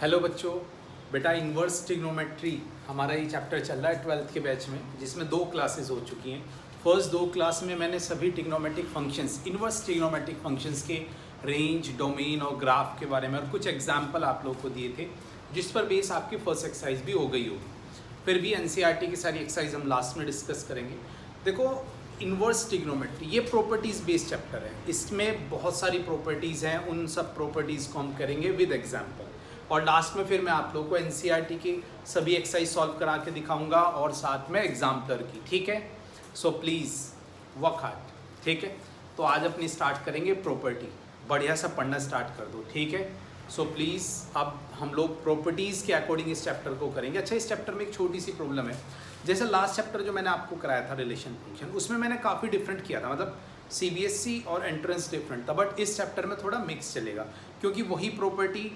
Hello बच्चों, बेटा inverse trigonometry हमारा ये चैप्टर चल रहा है 12th के बैच में, जिसमें 2 क्लासेस हो चुकी हैं। फर्स्ट 2 क्लास में मैंने सभी trigonometric functions, inverse trigonometric functions के रेंज, डोमेन और ग्राफ के बारे में और कुछ एग्जाम्पल आप लोग को दिए थे, जिस पर बेस आपकी फर्स्ट एक्सरसाइज भी हो गई होगी। फिर भी एनसीईआरटी की सारी एक्सरसाइज हम लास्ट में डिस्कस करेंगे। देखो, इन्वर्स ट्रिग्नोमेट्री ये प्रॉपर्टीज़ बेस्ड चैप्टर है, इसमें बहुत सारी प्रॉपर्टीज़ हैं, उन सब प्रॉपर्टीज़ को हम करेंगे विद एग्जाम्पल। और लास्ट में फिर मैं आप लोगों को एनसीईआरटी की सभी एक्सरसाइज सॉल्व करा के दिखाऊंगा और साथ में एग्जाम्पलर की, ठीक है। सो प्लीज़ वर्क हार्ड, ठीक है। तो आज अपनी स्टार्ट करेंगे प्रॉपर्टी, बढ़िया सा पढ़ना स्टार्ट कर दो, ठीक है। सो प्लीज़ अब हम लोग प्रॉपर्टीज़ के अकॉर्डिंग इस चैप्टर को करेंगे। अच्छा, इस चैप्टर में एक छोटी सी प्रॉब्लम है, जैसे लास्ट चैप्टर जो मैंने आपको कराया था रिलेशन फंक्शन, उसमें मैंने काफ़ी डिफरेंट किया था, मतलब सीबीएसई और एंट्रेंस डिफरेंट था, बट इस चैप्टर में थोड़ा मिक्स चलेगा, क्योंकि वही प्रॉपर्टी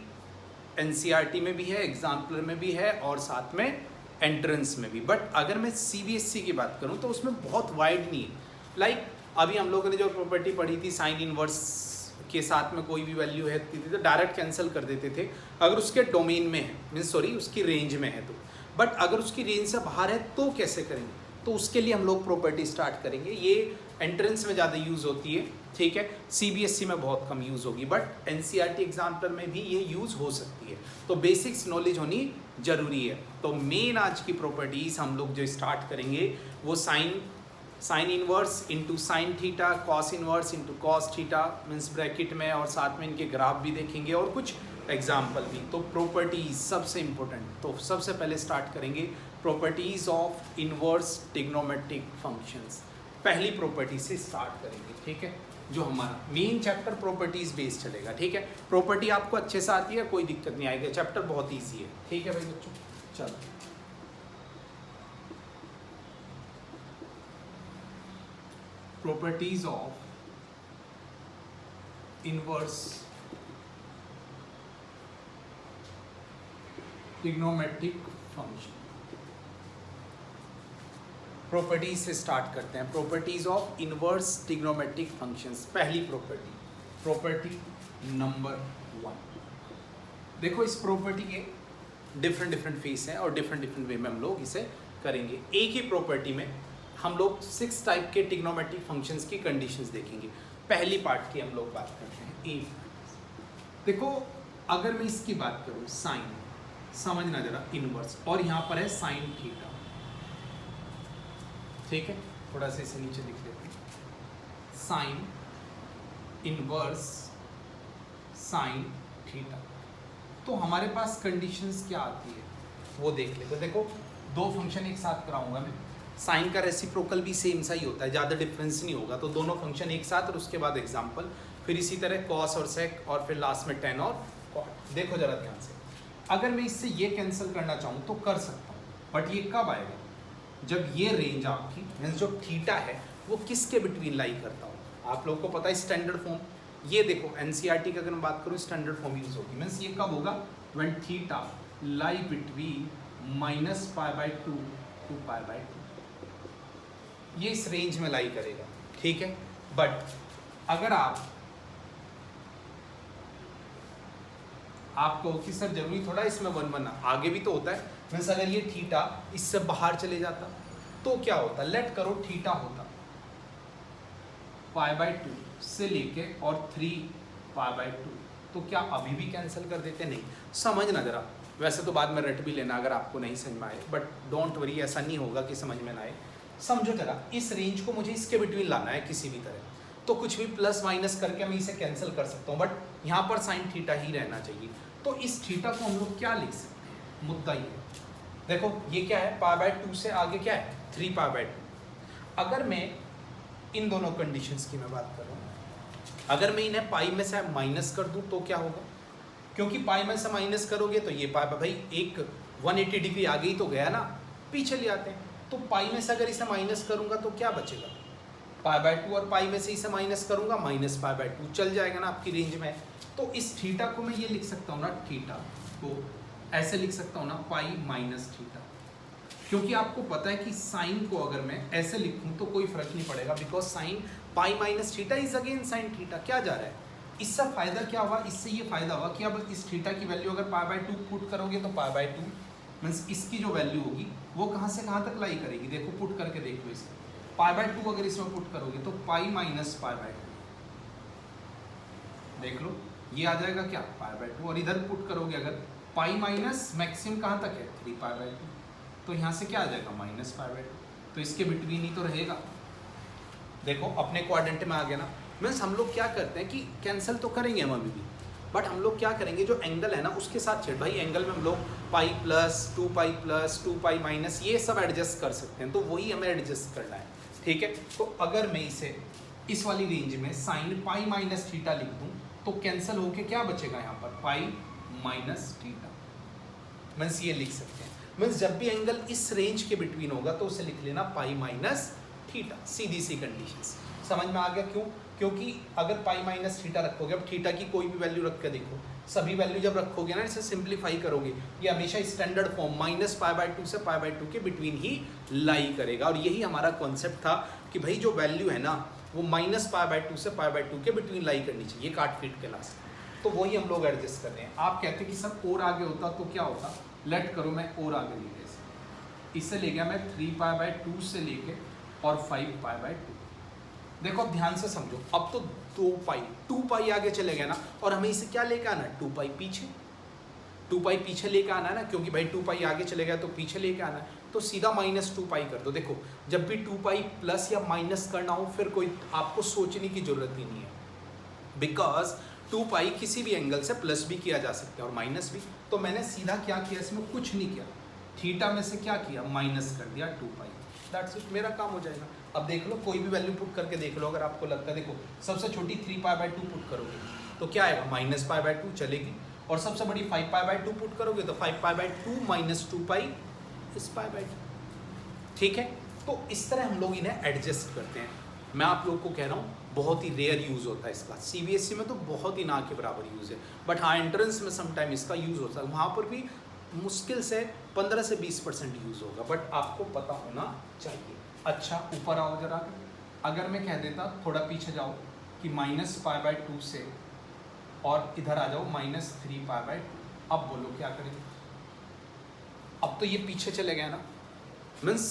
एनसीईआरटी में भी है, एग्जाम्पलर में भी है और साथ में एंट्रेंस में भी। बट अगर मैं सीबीएसई की बात करूं तो उसमें बहुत वाइड नहीं है। लाइक अभी हम लोगों ने जो प्रॉपर्टी पढ़ी थी, साइन इनवर्स के साथ में कोई भी वैल्यू है तो डायरेक्ट कैंसिल कर देते थे अगर उसके डोमेन में है, मीन्स सॉरी उसकी रेंज में है तो। बट अगर उसकी रेंज से बाहर है तो कैसे करेंगे, तो उसके लिए हम लोग प्रॉपर्टी स्टार्ट करेंगे। ये एंट्रेंस में ज़्यादा यूज़ होती है, ठीक है, सीबीएसई में बहुत कम यूज़ होगी, बट एनसीईआरटी एग्जाम्पलर में भी ये यूज़ हो सकती है। तो बेसिक्स नॉलेज होनी जरूरी है। तो मेन आज की प्रॉपर्टीज़ हम लोग जो स्टार्ट करेंगे वो sine inverse into sine theta, cos inverse into cos theta means bracket में, और साथ में इनके ग्राफ भी देखेंगे और कुछ एग्जाम्पल भी। तो प्रॉपर्टीज सबसे इंपॉर्टेंट, तो सबसे पहले स्टार्ट करेंगे properties of inverse trigonometric functions. पहली प्रॉपर्टी से स्टार्ट करेंगे, ठीक है, जो हमारा मेन चैप्टर प्रॉपर्टीज बेस्ड चलेगा, ठीक है। प्रॉपर्टी आपको अच्छे से आती है, कोई दिक्कत नहीं आएगी, चैप्टर बहुत ईजी है, ठीक है भाई बच्चों। चलो, properties of inverse trigonometric function, properties से स्टार्ट करते हैं। Properties of inverse trigonometric functions. पहली प्रॉपर्टी नंबर 1। देखो, इस प्रॉपर्टी के डिफरेंट फेस हैं और डिफरेंट वे में हम लोग इसे करेंगे। एक ही प्रॉपर्टी में हम लोग 6 टाइप के ट्रिग्नोमेट्रिक फंक्शंस की कंडीशंस देखेंगे। पहली पार्ट की हम लोग बात करते हैं। एक, देखो अगर मैं इसकी बात करूं, साइन, समझना जरा, इनवर्स, और यहाँ पर है साइन थीटा, ठीक है, थोड़ा सा इसे नीचे लिख लेते हैं। साइन इनवर्स साइन थीटा, तो हमारे पास कंडीशंस क्या आती है वो देख लेते। देखो, 2 फंक्शन एक साथ कराऊंगा मैं, साइन का रेसिप्रोकल भी सेम सा ही होता है, ज़्यादा डिफरेंस नहीं होगा, तो दोनों फंक्शन एक साथ और उसके बाद एग्जाम्पल, फिर इसी तरह कॉस और सेक और फिर लास्ट में टेन और कॉट। देखो जरा ध्यान से, अगर मैं इससे ये कैंसिल करना चाहूँ तो कर सकता हूँ, बट ये कब आएगा, जब ये रेंज आपकी मीन्स जो थीटा है वो किसके बिटवीन लाई करता हो। आप लोगों को पता है स्टैंडर्ड फॉर्म, ये देखो एनसीईआरटी की अगर मैं बात करूँ स्टैंडर्ड फॉर्म यूज होगी, मीन्स ये कब होगा, when theta lie between -π/2 to π/2, ये इस रेंज में लाई करेगा, ठीक है। बट अगर आप कहो कि सर जरूरी थोड़ा इसमें 1 बना, आगे भी तो होता है, मीन्स अगर ये थीटा इससे बाहर चले जाता तो क्या होता, लेट करो थीटा होता π/2 से लेके और 3π/2, तो क्या अभी भी कैंसिल कर देते? नहीं। समझना जरा, वैसे तो बाद में रट भी लेना अगर आपको नहीं समझ में आए, बट डोंट वरी, ऐसा नहीं होगा कि समझ में ना आए। समझो जरा, इस रेंज को मुझे इसके बिटवीन लाना है किसी भी तरह, तो कुछ भी प्लस माइनस करके मैं इसे कैंसिल कर सकता हूँ, बट यहाँ पर साइन थीटा ही रहना चाहिए। तो इस थीटा को हम लोग क्या लिख सकते हैं, मुद्दा ये है। देखो ये क्या है, π/2 से आगे क्या है, 3π/2। अगर मैं इन दोनों कंडीशंस की मैं बात करूँ, अगर मैं इन्हें पाई में से माइनस कर दूँ तो क्या होगा, क्योंकि पाई में से माइनस करोगे तो ये पाई, भाई एक 180 डिग्री आगे ही तो गया ना, पीछे ले आते हैं। तो पाई में से अगर इसे माइनस करूँगा तो क्या बचेगा, π/2, और पाई में से इसे माइनस करूँगा -π/2, चल जाएगा ना आपकी रेंज में। तो इस थीटा को मैं ये लिख सकता हूँ ना, थीटा को ऐसे लिख सकता हूँ ना, पाई माइनस थीटा, क्योंकि आपको पता है कि साइन को अगर मैं ऐसे लिखूँ तो कोई फर्क नहीं पड़ेगा, because sine pi minus theta is again sine theta. क्या जा रहा है, इससे फायदा क्या हुआ, इससे ये फायदा हुआ कि अब इस थीटा की वैल्यू अगर पाई बाय 2 पुट करोगे तो पाई बाय 2 मीन्स इसकी जो वैल्यू होगी वो कहाँ से कहाँ तक लाई करेगी, देखो पुट करके देख लो इसे, पाई बाय 2 अगर इसमें पुट करोगे तो पाई माइनस पाई बाय 2, देख लो ये आ जाएगा क्या पाई बाय 2, और इधर पुट करोगे अगर पाई माइनस मैक्सिमम कहाँ तक है 3 पाई बाय 2, तो यहाँ से क्या आ जाएगा माइनस पाई बाय 2, तो इसके बिटवीन ही तो रहेगा। देखो अपने क्वाड्रेंट में आ गया ना। मीन्स हम लोग क्या करते हैं कि कैंसिल तो करेंगे हम अभी भी, बट हम लोग क्या करेंगे जो एंगल है ना उसके साथ छेड़, भाई एंगल में हम लोग पाई प्लस 2 पाई माइनस ये सब एडजस्ट कर सकते हैं, तो वही हमें एडजस्ट करना है, ठीक है। तो अगर मैं इसे इस वाली रेंज में साइन पाई माइनस थीटा लिख दूँ तो कैंसिल होके क्या बचेगा यहाँ पर पाई माइनस थीटा, मीन्स ये लिख सकते हैं। मीन्स जब भी एंगल इस रेंज के बिटवीन होगा तो उसे लिख लेना पाई माइनस थीटा, सीधी सी कंडीशंस। समझ में आ गया क्यों, क्योंकि अगर पाई माइनस थीटा रखोगे, अब थीटा की कोई भी वैल्यू रख के देखो, सभी वैल्यू जब रखोगे ना इसे सिंप्लीफाई करोगे ये हमेशा standard form minus pi by 2 से पाई बाय 2 के बिटवीन ही लाई करेगा, और यही हमारा कॉन्सेप्ट था कि भाई जो वैल्यू है ना वो माइनस पाई बाय 2 से पाई बाय 2 के बिटवीन लाई करनी चाहिए, काट पीट के लास्ट, तो वही हम लोग एडजस्ट कर रहे हैं। आप कहते हैं कि सब और आगे होता तो क्या होता, लेट करो मैं और आगे ले गया इसे ले गया मैं 3 पाई बाय 2 से लेके और 5 पाई बाय 2। देखो अब ध्यान से समझो, अब तो 2 पाई आगे चले गए ना, और हमें इसे क्या लेके आना है 2 पाई पीछे, 2 पाई पीछे लेके आना है ना, क्योंकि भाई 2 पाई आगे चले गया तो पीछे लेके आना है, तो सीधा माइनस 2 पाई कर दो। देखो जब भी 2 पाई प्लस या माइनस करना हो फिर कोई आपको सोचने की जरूरत ही नहीं है, बिकॉज 2 पाई किसी भी एंगल से प्लस भी किया जा सकता है और माइनस भी। तो मैंने सीधा क्या किया, इसमें कुछ नहीं किया, थीटा में से क्या किया माइनस कर दिया 2 पाई, दैट्स इट, मेरा काम हो जाएगा। अब देख लो कोई भी वैल्यू पुट करके देख लो, अगर आपको लगता है, देखो सबसे छोटी 3 पाई बाय 2 पुट करोगे तो क्या आएगा माइनस पाई बाय 2 चलेगी, और सबसे बड़ी 5 पाई बाय 2 पुट करोगे तो 5 पाई बाय 2 माइनस 2 पाई इस पाई बाय 2, ठीक है। तो इस तरह हम लोग इन्हें एडजस्ट करते हैं। मैं आप लोग को कह रहा हूँ बहुत ही रेयर यूज़ होता है इसका, सीबीएसई में तो बहुत ही ना के बराबर यूज़ है, बट हाँ एंट्रेंस में समटाइम इसका यूज़ होता है, वहाँ पर भी मुश्किल से 15 से 20% यूज़ होगा, बट आपको पता होना चाहिए। अच्छा ऊपर आओ जरा, अगर मैं कह देता थोड़ा पीछे जाओ कि माइनस पाई बाय 2 से और इधर आ जाओ माइनस 3 पाई बाय 2, अब बोलो क्या करेंगे। अब तो ये पीछे चले गया ना, मीन्स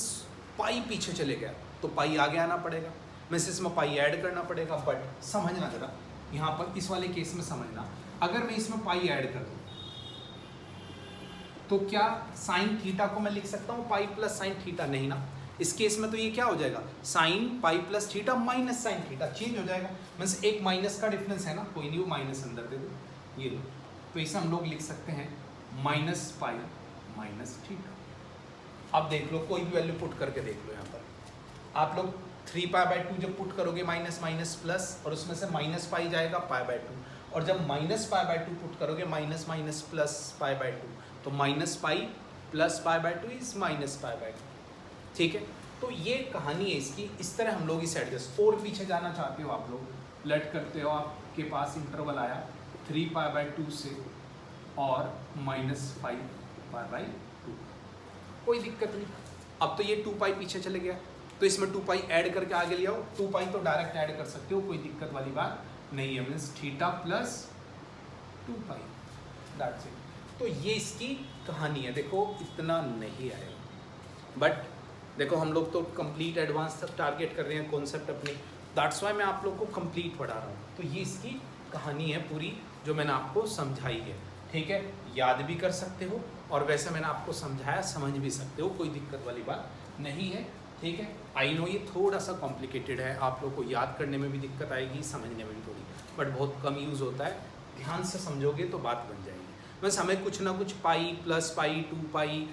पाई पीछे चले गया तो पाई आगे आना पड़ेगा, मीन्स इसमें पाई ऐड करना पड़ेगा। बट समझना जरा यहाँ पर इस वाले केस में समझना, अगर मैं इसमें पाई ऐड कर दूँ तो क्या साइन थीटा को मैं लिख सकता हूँ पाई प्लस साइन थीटा, नहीं ना। इस केस में तो ये क्या हो जाएगा sine pi plus theta minus sine theta, change हो जाएगा, मीन्स एक माइनस का डिफरेंस है ना, कोई नहीं वो माइनस अंदर दे दो, ये लो, तो इसे हम लोग लिख सकते हैं माइनस पाई माइनस थीटा। अब देख लो कोई भी वैल्यू पुट करके देख लो, यहाँ पर आप लोग 3 पाई बाय 2 जब पुट करोगे माइनस माइनस प्लस, और उसमें से माइनस पाई जाएगा पाई बाय 2, और जब माइनस पाई बाय 2 पुट करोगे minus minus plus pi by 2, तो minus pi plus pi by 2 is minus pi by 2, ठीक है। तो ये कहानी है इसकी, इस तरह हम लोग इसे एडजस्ट। और पीछे जाना चाहते हो आप लोग, लेट करते हो, आपके पास इंटरवल आया 3 पाई बाय 2 से और माइनस 5 पाई बाय 2, कोई दिक्कत नहीं। अब तो ये 2 पाई पीछे चले गया, तो इसमें 2 पाई ऐड करके आगे ले आओ, 2 पाई तो डायरेक्ट ऐड कर सकते हो, कोई दिक्कत वाली बात नहीं है, means theta plus 2 pi, that's it. तो ये इसकी कहानी है, देखो इतना नहीं आएगा, बट देखो हम लोग तो कंप्लीट एडवांस तक टारगेट कर रहे हैं कॉन्सेप्ट अपनी, दैट्स वाई मैं आप लोग को कंप्लीट पढ़ा रहा हूँ। तो ये इसकी कहानी है पूरी जो मैंने आपको समझाई है, ठीक है। याद भी कर सकते हो और वैसे मैंने आपको समझाया समझ भी सकते हो, कोई दिक्कत वाली बात नहीं है, ठीक है। आई नो ये थोड़ा सा कॉम्प्लिकेटेड है, आप लोग को याद करने में भी दिक्कत आएगी, समझने में भी थोड़ी, बट बहुत कम यूज़ होता है, ध्यान से समझोगे तो बात बन जाएगी। बस हमें कुछ ना कुछ pi plus pi 2 pi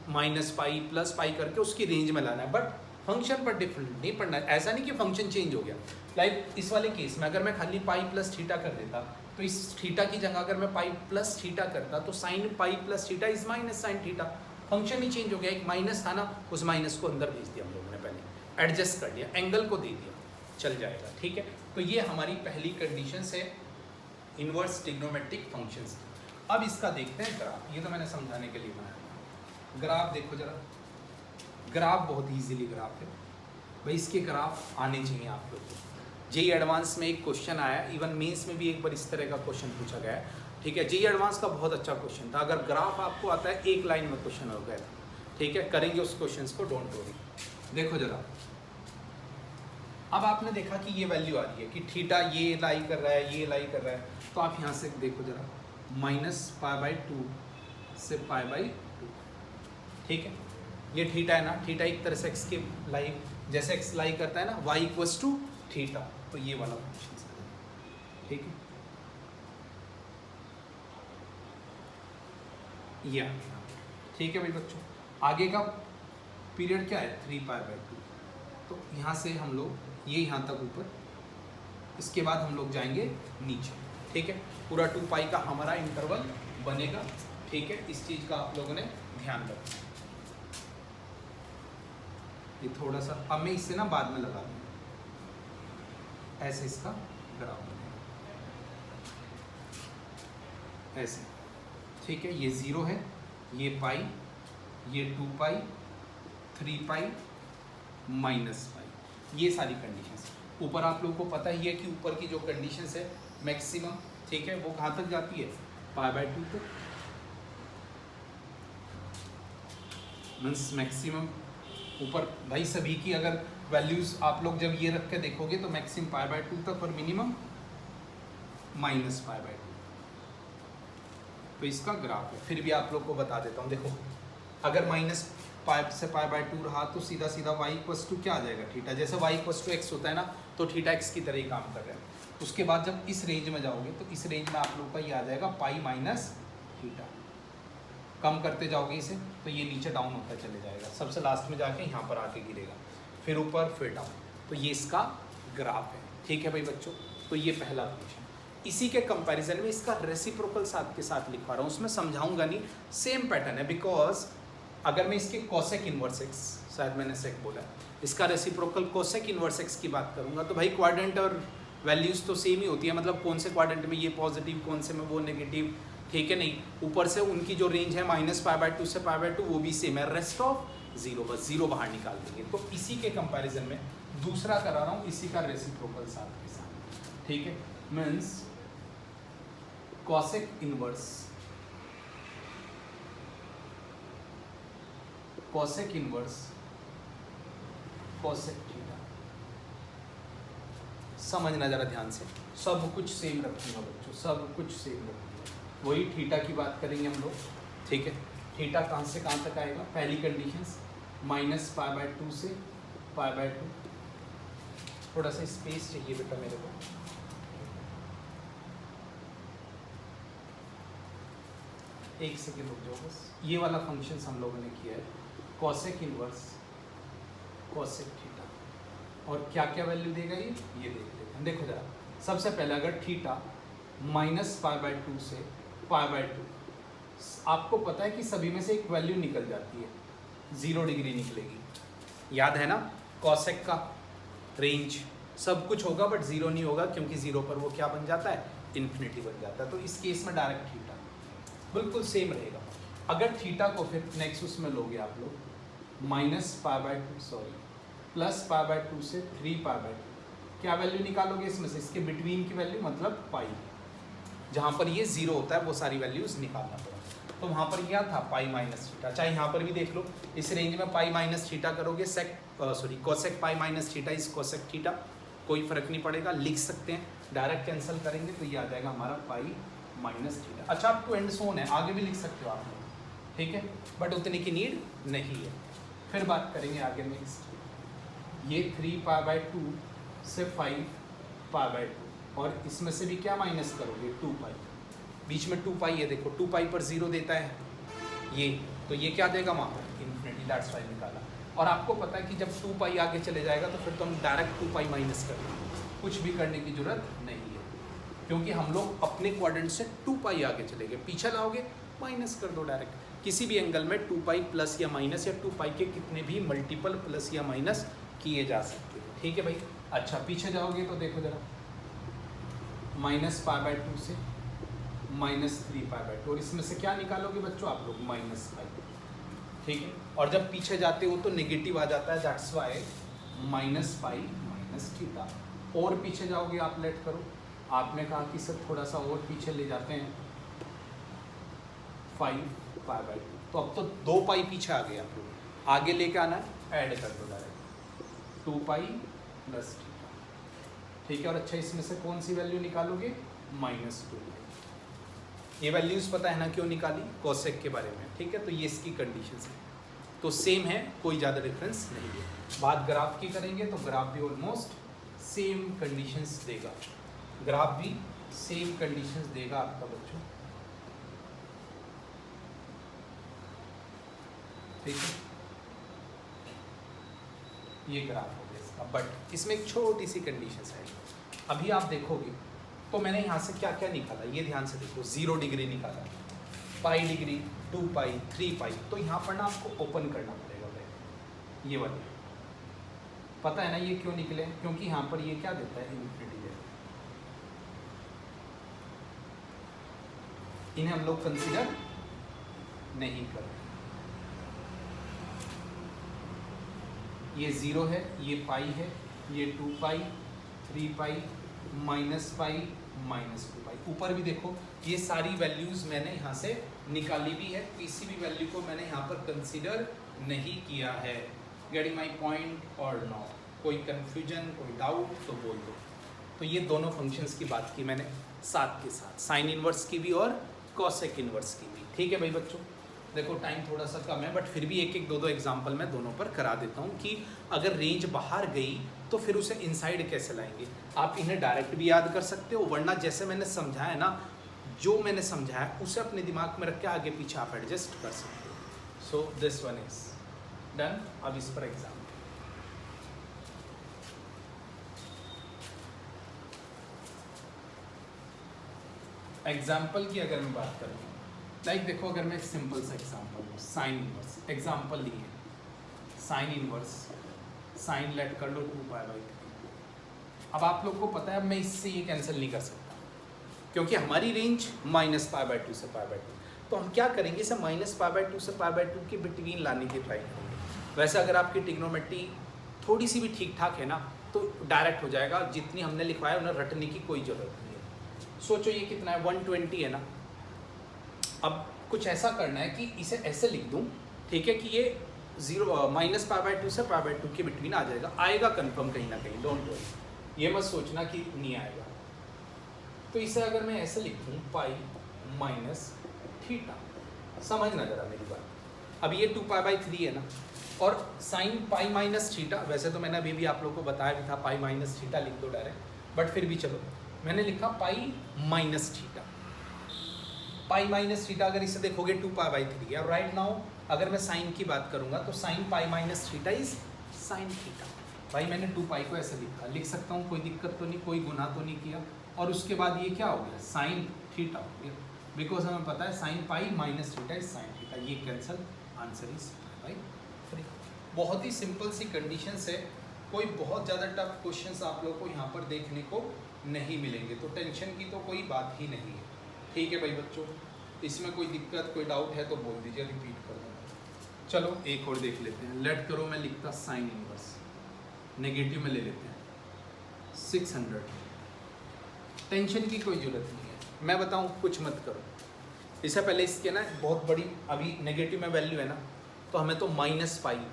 minus pi plus pi करके उसकी रेंज में लाना है, बट फंक्शन पर डिफरेंट नहीं पढ़ना है। ऐसा नहीं कि फंक्शन चेंज हो गया, लाइक इस वाले केस में अगर मैं खाली पाई प्लस थीटा कर देता, तो इस थीटा की जगह अगर मैं पाई प्लस थीटा करता तो sine pi plus theta is minus sine theta, function he change हो गया, एक माइनस था ना, उस माइनस को अंदर भेज दिया हम लोगों ने, पहले एडजस्ट कर लिया, एंगल को दे दिया, चल जाएगा, ठीक है। तो ये हमारी पहली कंडीशन है इनवर्स ट्रिग्नोमेट्रिक फंक्शंस। अब इसका देखते हैं ग्राफ, ये तो मैंने समझाने के लिए बनाया। ग्राफ देखो जरा, ग्राफ बहुत इजीली ग्राफ है भाई, इसके ग्राफ आने चाहिए आप लोग को। जेईई एडवांस में एक क्वेश्चन आया, इवन मेंस में भी एक बार इस तरह का क्वेश्चन पूछा गया है, ठीक है। जेईई एडवांस का बहुत अच्छा क्वेश्चन था, अगर ग्राफ आपको आता है एक लाइन में क्वेश्चन हो गया था, ठीक है। करेंगे उस क्वेश्चन को, डोंट वरी। देखो जरा, अब आपने देखा कि ये वैल्यू आ रही है कि थीटा ये लाई कर रहा है, ये लाई कर रहा है, तो आप यहाँ से देखो जरा, -π/2 से π/2, ठीक है। ये थीटा है ना, थीटा एक तरह से एक्स के लाई, जैसे एक्स लाई करता है ना, y = थीटा, तो ये वाला फंक्शन है, ठीक है। ये आ गया, ठीक है भाई बच्चों। आगे का पीरियड क्या है, 3π/2, तो यहाँ से हम लोग ये यहाँ तक ऊपर, इसके बाद हम लोग जाएंगे नीचे, ठीक है। पूरा 2π का हमारा इंटरवल बनेगा, ठीक है। इस चीज़ का आप लोगों ने ध्यान रखना। ये थोड़ा सा अब मैं इससे ना बाद में लगा दूँगा, ऐसे इसका ग्राफ बनेगा, ऐसे, ठीक है। ये 0 है, ये पाई, ये 2π, 3π, -π, ये सारी कंडीशंस। ऊपर आप लोगों को पता ही है कि ऊपर की जो कंडीशंस है मैक्सिमम, ठीक है, वो कहाँ तक जाती है, π/2 तक, मीन्स मैक्सिमम ऊपर भाई सभी की अगर वैल्यूज़ आप लोग जब ये रख के देखोगे तो मैक्सिमम π/2 तक और मिनिमम -π/2, तो इसका ग्राफ है। फिर भी आप लोग को बता देता हूँ, देखो अगर -π से π/2 रहा तो सीधा सीधा y = क्या आ जाएगा, थीटा। जैसे y = x होता है ना, तो थीटा x की तरह ही काम कर रहा है। उसके बाद जब इस रेंज में जाओगे तो इस रेंज में आप लोग का ये आ जाएगा π - थीटा। कम करते जाओगे इसे तो ये नीचे डाउन होता चले जाएगा, सबसे लास्ट में जाके यहाँ पर आके गिरेगा, फिर ऊपर फिर डाउन, तो ये इसका ग्राफ है, ठीक है भाई बच्चों। तो ये पहला क्वेश्चन। इसी के कंपैरिजन में इसका रेसिप्रोकल साथ के साथ लिखवा रहा हूँ, उसमें समझाऊंगा नहीं, सेम पैटर्न है। बिकॉज अगर मैं इसके कोसेक इनवर्स एक्स, शायद मैंने सेक बोला, इसका रेसिप्रोकल कोसेक इनवर्स एक्स की बात करूंगा तो भाई क्वाड्रेंट और वैल्यूज़ तो सेम ही होती है, मतलब कौन से क्वाड्रेंट में ये पॉजिटिव, कौन से में वो नेगेटिव, ठीक है। नहीं, ऊपर से उनकी जो रेंज है -π/2 से π/2 वो भी सेम है, रेस्ट ऑफ 0, बस 0 बाहर निकाल देंगे। तो इसी के कंपैरिजन में दूसरा करा रहा हूँ, इसी का रेसिप्रोकल साथ के साथ, ठीक है। Means cosec inverse, cosec inverse cosec theta, समझना जरा ध्यान से, सब कुछ सेम रखूंगा बच्चों, सब कुछ सेम रखूंगा। वही थीटा की बात करेंगे हम लोग, ठीक है। थीटा कहाँ से कहाँ तक आएगा, पहली कंडीशंस -π/2 से π/2, थोड़ा सा स्पेस चाहिए बेटा मेरे को, एक सेकेंड रुक जाओ बस। ये वाला फंक्शंस हम लोगों ने किया है, कोसेक इनवर्स कोसेक थीटा, और क्या क्या वैल्यू देगा ये देख लेते हैं। देखो जरा, सबसे पहले अगर थीटा -π/2 से π/2, आपको पता है कि सभी में से एक वैल्यू निकल जाती है, 0 डिग्री निकलेगी, याद है ना। कोसेक का रेंज सब कुछ होगा बट 0 नहीं होगा, क्योंकि 0 पर वो क्या बन जाता है, इन्फिनिटी बन जाता है। तो इस केस में डायरेक्ट थीटा बिल्कुल सेम रहेगा। अगर थीटा को फिर नेक्स्ट उसमें लोगे आप लोग -π/2 +π/2 से 3π/2, क्या वैल्यू निकालोगे इसमें से, इसके बिटवीन की वैल्यू, मतलब पाई, जहाँ पर ये 0 होता है वो सारी वैल्यूज़ निकालना पड़ेगा। तो वहाँ पर क्या था, π - थीटा। चाहे यहाँ पर भी देख लो, इस रेंज में π - थीटा करोगे, cosec π - theta is cosec theta, कोई फर्क नहीं पड़ेगा, लिख सकते हैं, डायरेक्ट कैंसिल करेंगे तो ये आ जाएगा हमारा π - थीटा। अच्छा, आपको एंड सोन है, आगे भी लिख सकते हो आप लोग, ठीक है, बट उतने की नीड नहीं है। फिर बात करेंगे आगे नेक्स्ट, ये 3π/2 से 5π/2, और इसमें से भी क्या माइनस करोगे, 2π, बीच में 2π है, देखो 2π पर 0 देता है ये, तो ये क्या देगा वहाँ पर, इन्फिनिटी, दैट्स वाई निकाला। और आपको पता है कि जब 2π आगे चले जाएगा तो फिर तो हम डायरेक्ट 2π माइनस कर देंगे, कुछ भी करने की जरूरत नहीं है, क्योंकि हम लोग अपने क्वाड्रेंट से 2π आगे चले गए, पीछे लाओगे माइनस कर दो डायरेक्ट। किसी भी एंगल में 2π प्लस या माइनस, या 2π के कितने भी मल्टीपल प्लस या माइनस किए जा सकते हैं, ठीक है भाई। अच्छा, पीछे जाओगे तो देखो जरा, -π/2 से -3π/2, और इसमें से क्या निकालोगे बच्चों आप लोग, -π, ठीक है। और जब पीछे जाते हो तो नेगेटिव आ जाता है, दैट्स वाई -π - थीटा, और पीछे जाओगे आप, लेट करो, आपने कहा कि सर थोड़ा सा और पीछे ले जाते हैं, 5 तो अब तो 2 पाई पीछे आ गए आप लोग, आगे लेके आना है, ऐड कर दो डायरेक्ट 2 पाई प्लस थीटा, ठीक है। और अच्छा इसमें से कौन सी वैल्यू निकालोगे, -2। ये वैल्यूज़ पता है ना क्यों निकाली, कोसेक के बारे में, ठीक है। तो ये इसकी कंडीशंस है, तो सेम है, कोई ज़्यादा डिफरेंस नहीं है। बात ग्राफ की करेंगे तो ग्राफ भी ऑलमोस्ट सेम कंडीशंस देगा, ग्राफ भी सेम कंडीशंस देगा आपका बच्चों, ठीक है। ये ग्राफ हो गया इसका, बट इसमें एक छोटी सी कंडीशंस है। अभी आप देखोगे तो मैंने यहाँ से क्या क्या निकाला, ये ध्यान से देखो, 0 डिग्री निकाला, पाई डिग्री, 2 पाई, 3 पाई, तो यहाँ पर ना आपको ओपन करना पड़ेगा भाई, ये वाले पता है ना ये क्यों निकले, क्योंकि यहाँ पर ये क्या देता है, इन्फिनिटी देता है, इन्हें हम लोग कंसीडर नहीं कर रहे। ये 0 है, ये पाई है, ये 2 पाई, 3 पाई, -पाई, -2 पाई। ऊपर भी देखो ये सारी वैल्यूज़ मैंने यहाँ से निकाली भी है, किसी भी वैल्यू को मैंने यहाँ पर कंसीडर नहीं किया है। गेटिंग माई पॉइंट और नॉट, कोई कन्फ्यूजन, कोई डाउट तो बोल दो। तो ये दोनों फंक्शंस की बात की मैंने साथ के साथ, साइन इनवर्स की भी और कॉसेक इनवर्स की भी, ठीक है भाई बच्चों। देखो टाइम थोड़ा सा कम है, बट फिर भी एक एक दो एग्जाम्पल मैं दोनों पर करा देता हूँ कि अगर रेंज बाहर गई तो फिर उसे इनसाइड कैसे लाएंगे। आप इन्हें डायरेक्ट भी याद कर सकते हो, वरना जैसे मैंने समझाया ना, जो मैंने समझाया उसे अपने दिमाग में रख के आगे पीछे आप एडजस्ट कर सकते हो। So this one is done. अब इस पर एग्जाम, एग्जाम्पल की अगर मैं बात करूँ, लाइक देखो अगर मैं एक सिंपल सा एग्जाम्पल लूँ, साइन इनवर्स एग्जाम्पल लिए, साइन इनवर्स, साइन लेट कर लो 2π/3। अब आप लोग को पता है मैं इससे ये कैंसिल नहीं कर सकता, क्योंकि हमारी रेंज -π/2 से π/2, तो हम क्या करेंगे, इसे -π/2 से π/2 के बिटवीन लाने की ट्राई करेंगे। वैसे अगर आपकी ट्रिग्नोमेट्री थोड़ी सी भी ठीक ठाक है ना, तो डायरेक्ट हो जाएगा, जितनी हमने लिखवाया उन्हें रटने की कोई ज़रूरत नहीं है। सोचो ये कितना है, 120 है ना। अब कुछ ऐसा करना है कि इसे ऐसे लिख दूं, ठीक है, कि ये -π/2 से π/2 के बिटवीन आ जाएगा, आएगा कंफर्म कहीं ना कहीं, डोंट वरी, ये मत सोचना कि नहीं आएगा। तो इसे अगर मैं ऐसे लिख दूँ पाई माइनस थीटा, समझना जरा मेरी बात। अब ये 2π/3 है ना, और साइन पाई माइनस थीटा, वैसे तो मैंने अभी भी आप लोग को बताया भी था पाई माइनस थीटा लिख दो डायरेक्ट, बट फिर भी चलो मैंने लिखा pi minus theta. Pi minus theta अगर इसे देखोगे 2π/3 है। राइट नाउ अगर मैं साइन की बात करूंगा तो sine pi minus theta is sine theta. भाई मैंने 2π को ऐसे लिखा, लिख सकता हूँ, कोई दिक्कत तो नहीं, कोई गुनाह तो नहीं किया। और उसके बाद ये क्या हो गया, साइन थीटा हो गया, बिकॉज हमें पता है sine pi minus theta is sine theta. ये कैंसल, आंसर इज π/3। बहुत ही सिंपल सी कंडीशन है, कोई बहुत ज़्यादा टफ क्वेश्चंस आप लोग को यहाँ पर देखने को नहीं मिलेंगे, तो टेंशन की तो कोई बात ही नहीं है, ठीक है भाई बच्चों। इसमें कोई दिक्कत, कोई डाउट है तो बोल दीजिए, रिपीट कर दूँगा। चलो एक और देख लेते हैं। लेट करो मैं लिखता साइन इनवर्स, नेगेटिव में ले लेते हैं 600। टेंशन की कोई ज़रूरत नहीं है, मैं बताऊँ कुछ मत करो। इससे पहले इसके ना बहुत बड़ी, अभी नेगेटिव में वैल्यू है ना, तो हमें तो -π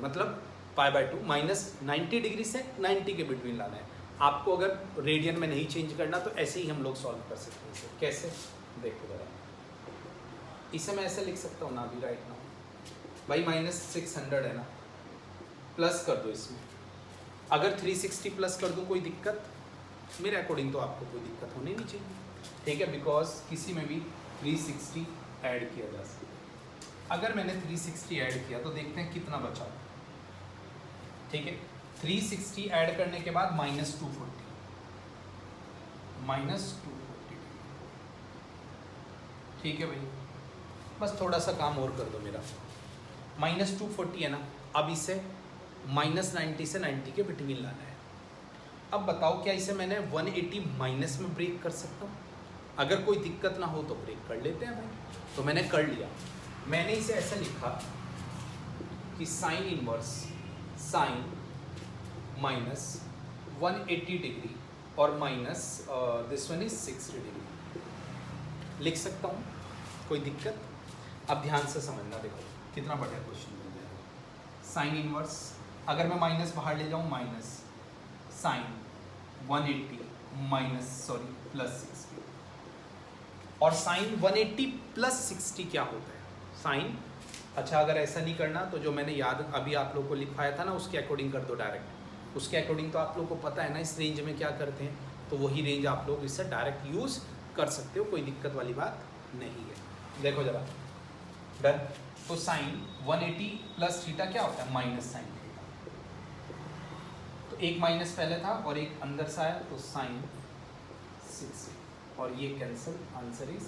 मतलब π/2 -90 डिग्री से 90 के बिटवीन लाना है। आपको अगर रेडियन में नहीं चेंज करना तो ऐसे ही हम लोग सॉल्व कर सकते हैं इसे। कैसे, देखो जरा, इसे मैं ऐसे लिख सकता हूँ ना अभी राइट नाउ, भाई -600 है ना, प्लस कर दो इसमें। अगर 360 प्लस कर दूँ कोई दिक्कत, मेरे अकॉर्डिंग तो आपको कोई दिक्कत होनी नहीं चाहिए, ठीक है, बिकॉज किसी में भी 360 ऐड किया जा सकता है। अगर मैंने 360 ऐड किया तो देखते हैं कितना बचा, ठीक है। 360 ऐड करने के बाद -240, ठीक है भाई। बस थोड़ा सा काम और कर दो मेरा, -240 है ना, अब इसे -90 से 90 के बिटवीन लाना है। अब बताओ क्या इसे मैंने 180 माइनस में ब्रेक कर सकता हूँ? अगर कोई दिक्कत ना हो तो ब्रेक कर लेते हैं भाई। तो मैंने कर लिया, मैंने इसे ऐसे लिखा कि साइन इनवर्स साइन -180 डिग्री और minus this one is 60 degree. लिख सकता हूँ, कोई दिक्कत? अब ध्यान से समझना, देखो कितना बड़ा क्वेश्चन बन जाएगा। साइन इनवर्स, अगर मैं माइनस बाहर ले जाऊँ, माइनस साइन 180 प्लस 60, और साइन 180 प्लस 60 क्या होता है? साइन, अच्छा अगर ऐसा नहीं करना तो जो मैंने याद अभी आप लोग को लिखवाया था ना, उसके अकॉर्डिंग कर दो डायरेक्ट। उसके अकॉर्डिंग तो आप लोग को पता है ना इस रेंज में क्या करते हैं, तो वही रेंज आप लोग इससे डायरेक्ट यूज़ कर सकते हो, कोई दिक्कत वाली बात नहीं है। देखो जरा, डन। तो साइन 180 प्लस थीटा क्या होता है? Minus sine theta. तो एक माइनस पहले था और एक अंदर से आया, तो साइन 60, और ये कैंसिल, आंसर इज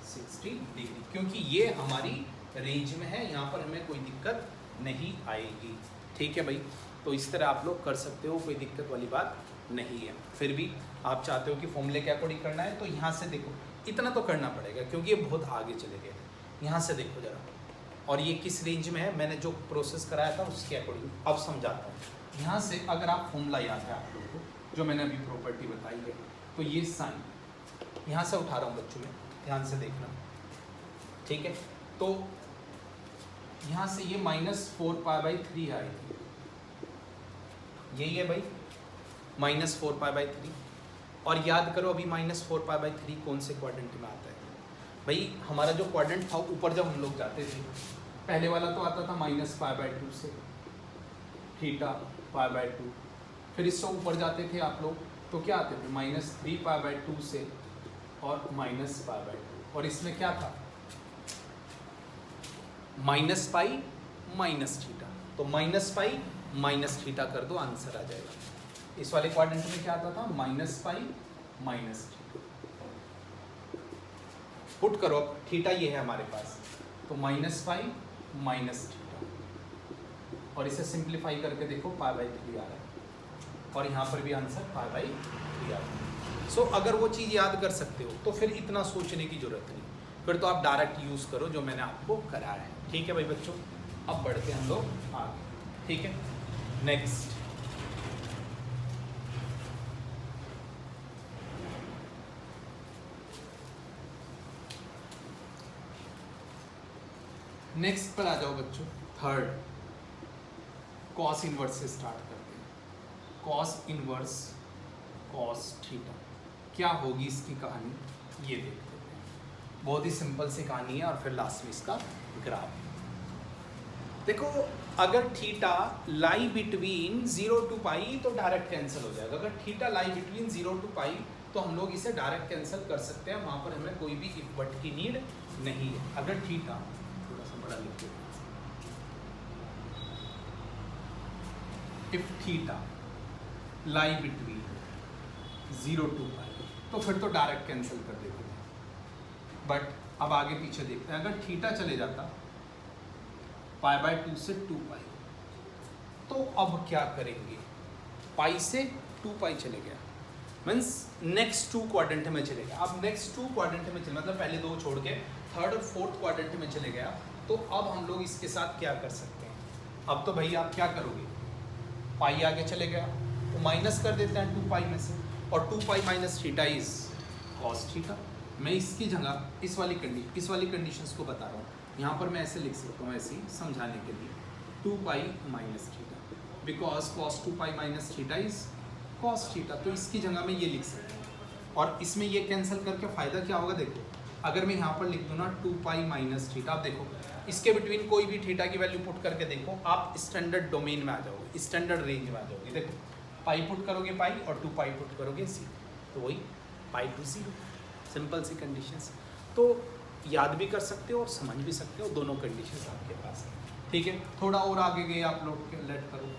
60 डिग्री, क्योंकि ये हमारी रेंज में है, यहाँ पर हमें कोई दिक्कत नहीं आएगी। ठीक है भाई, तो इस तरह आप लोग कर सकते हो, कोई दिक्कत वाली बात नहीं है। फिर भी आप चाहते हो कि फॉर्मूले के अकॉर्डिंग करना है, तो यहाँ से देखो, इतना तो करना पड़ेगा क्योंकि ये बहुत आगे चले गए। यहाँ से देखो जरा, और ये किस रेंज में है, मैंने जो प्रोसेस कराया था उसके अकॉर्डिंग अब समझाता हूँ। यहाँ से अगर आप फॉर्मूला याद है आप लोगों को, जो मैंने अभी प्रॉपर्टी बताई है, तो ये साइन यहाँ से उठा रहा हूँ बच्चों में, ध्यान से देखना, ठीक है। तो यहाँ से ये -4π/3 आएगी, यही है भाई -4π/3। और याद करो अभी -4π/3 कौन से क्वाड्रेंट में आता है भाई? हमारा जो क्वाड्रेंट था ऊपर जब हम लोग जाते थे, पहले वाला तो आता था -π/2 से, थीटा π/2, फिर इससे ऊपर जाते थे आप लोग तो क्या आते थे? -3π/2 से और -π/2, और इसमें क्या था? -π माइनस थीटा, तो -π माइनस थीटा कर दो, आंसर आ जाएगा। इस वाले क्वाड्रेंट में क्या आता था? -π माइनस थीटा। पुट करो, थीटा ये है हमारे पास, तो -π माइनस थीटा, और इसे सिंप्लीफाई करके देखो π/3 आ रहा है, और यहाँ पर भी आंसर π/3 आ रहा है। सो अगर वो चीज़ याद कर सकते हो तो फिर इतना सोचने की जरूरत नहीं, फिर तो आप डायरेक्ट यूज़ करो जो मैंने आपको कराया है। ठीक है भाई बच्चों, अब बढ़ते हैं हम लोग आगे। ठीक है, नेक्स्ट पर आ जाओ बच्चों। थर्ड, कॉस इनवर्स से स्टार्ट करते हैं। कॉस इनवर्स कॉस थीटा, क्या होगी इसकी कहानी, ये देखते हैं। बहुत ही सिंपल सी कहानी है, और फिर लास्ट में इसका ग्राफ। देखो, अगर थीटा लाई बिटवीन 0 to π तो डायरेक्ट कैंसिल हो जाएगा। अगर थीटा लाई बिटवीन 0 to π तो हम लोग इसे डायरेक्ट कैंसिल कर सकते हैं, वहाँ पर हमें कोई भी इफ बट की नीड नहीं है। अगर थीटा, थोड़ा सा बड़ा लिखिए, if theta lie between 0 to π तो फिर तो डायरेक्ट कैंसिल कर देते हैं। बट अब आगे पीछे देखते हैं, अगर थीटा चले जाता π/2 से 2π, तो अब क्या करेंगे? पाई से 2π चले गया, मीन्स नेक्स्ट 2 क्वाड्रेंट में चले गया। अब नेक्स्ट 2 क्वाड्रेंट में चले, मतलब पहले 2 छोड़ के थर्ड और फोर्थ क्वाड्रेंट में चले गया, तो अब हम लोग इसके साथ क्या कर सकते हैं? अब तो भाई आप क्या करोगे? पाई आगे चले गया तो माइनस कर देते हैं 2π में से, और 2π minus theta is cos theta. मैं इसकी जगह इस वाली कंडीशंस को बता रहा हूँ, यहाँ पर मैं ऐसे लिख सकता हूँ, ऐसे ही समझाने के लिए, 2π minus theta, because cos 2π minus theta is cos theta. तो इसकी जगह में ये लिख सकते हैं, और इसमें ये कैंसिल करके फ़ायदा क्या होगा? देखो, अगर मैं यहाँ पर लिख दूँ ना 2π माइनस थीटा, आप देखो इसके बिटवीन कोई भी थीटा की वैल्यू पुट करके देखो, आप स्टैंडर्ड डोमेन में आ जाओगे, स्टैंडर्ड रेंज में आ जाओगे। देखो, पाई पुट करोगे पाई, और 2π पुट करोगे 0, तो वही π to 0, सिंपल सी कंडीशंस। तो याद भी कर सकते हो और समझ भी सकते हो, दोनों कंडीशंस आपके पास है। ठीक है, थोड़ा और आगे गए आप लोग, लेट करो,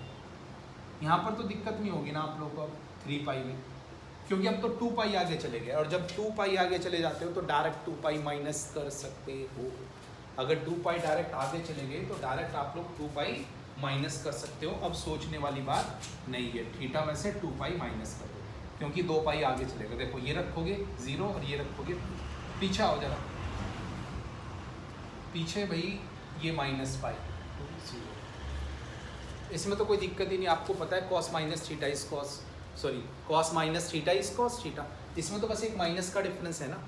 यहाँ पर तो दिक्कत नहीं होगी ना आप लोग को अब 3π में, क्योंकि अब तो 2π आगे चले गए, और जब 2π आगे चले जाते हो तो डायरेक्ट 2π माइनस कर सकते हो। अगर 2π डायरेक्ट आगे चले गए तो डायरेक्ट आप लोग 2π माइनस कर सकते हो। अब सोचने वाली बात नहीं है, थीटा में से 2π माइनस कर दो, क्योंकि 2π आगे चलेगा। देखो, ये रखोगे 0 और ये रखोगे, पीछे आओ जरा, पीछे भाई ये -π, इसमें तो कोई दिक्कत ही नहीं, आपको पता है cos minus theta is cos, sorry cos minus theta is cos theta, इसमें तो बस एक माइनस का डिफरेंस है ना,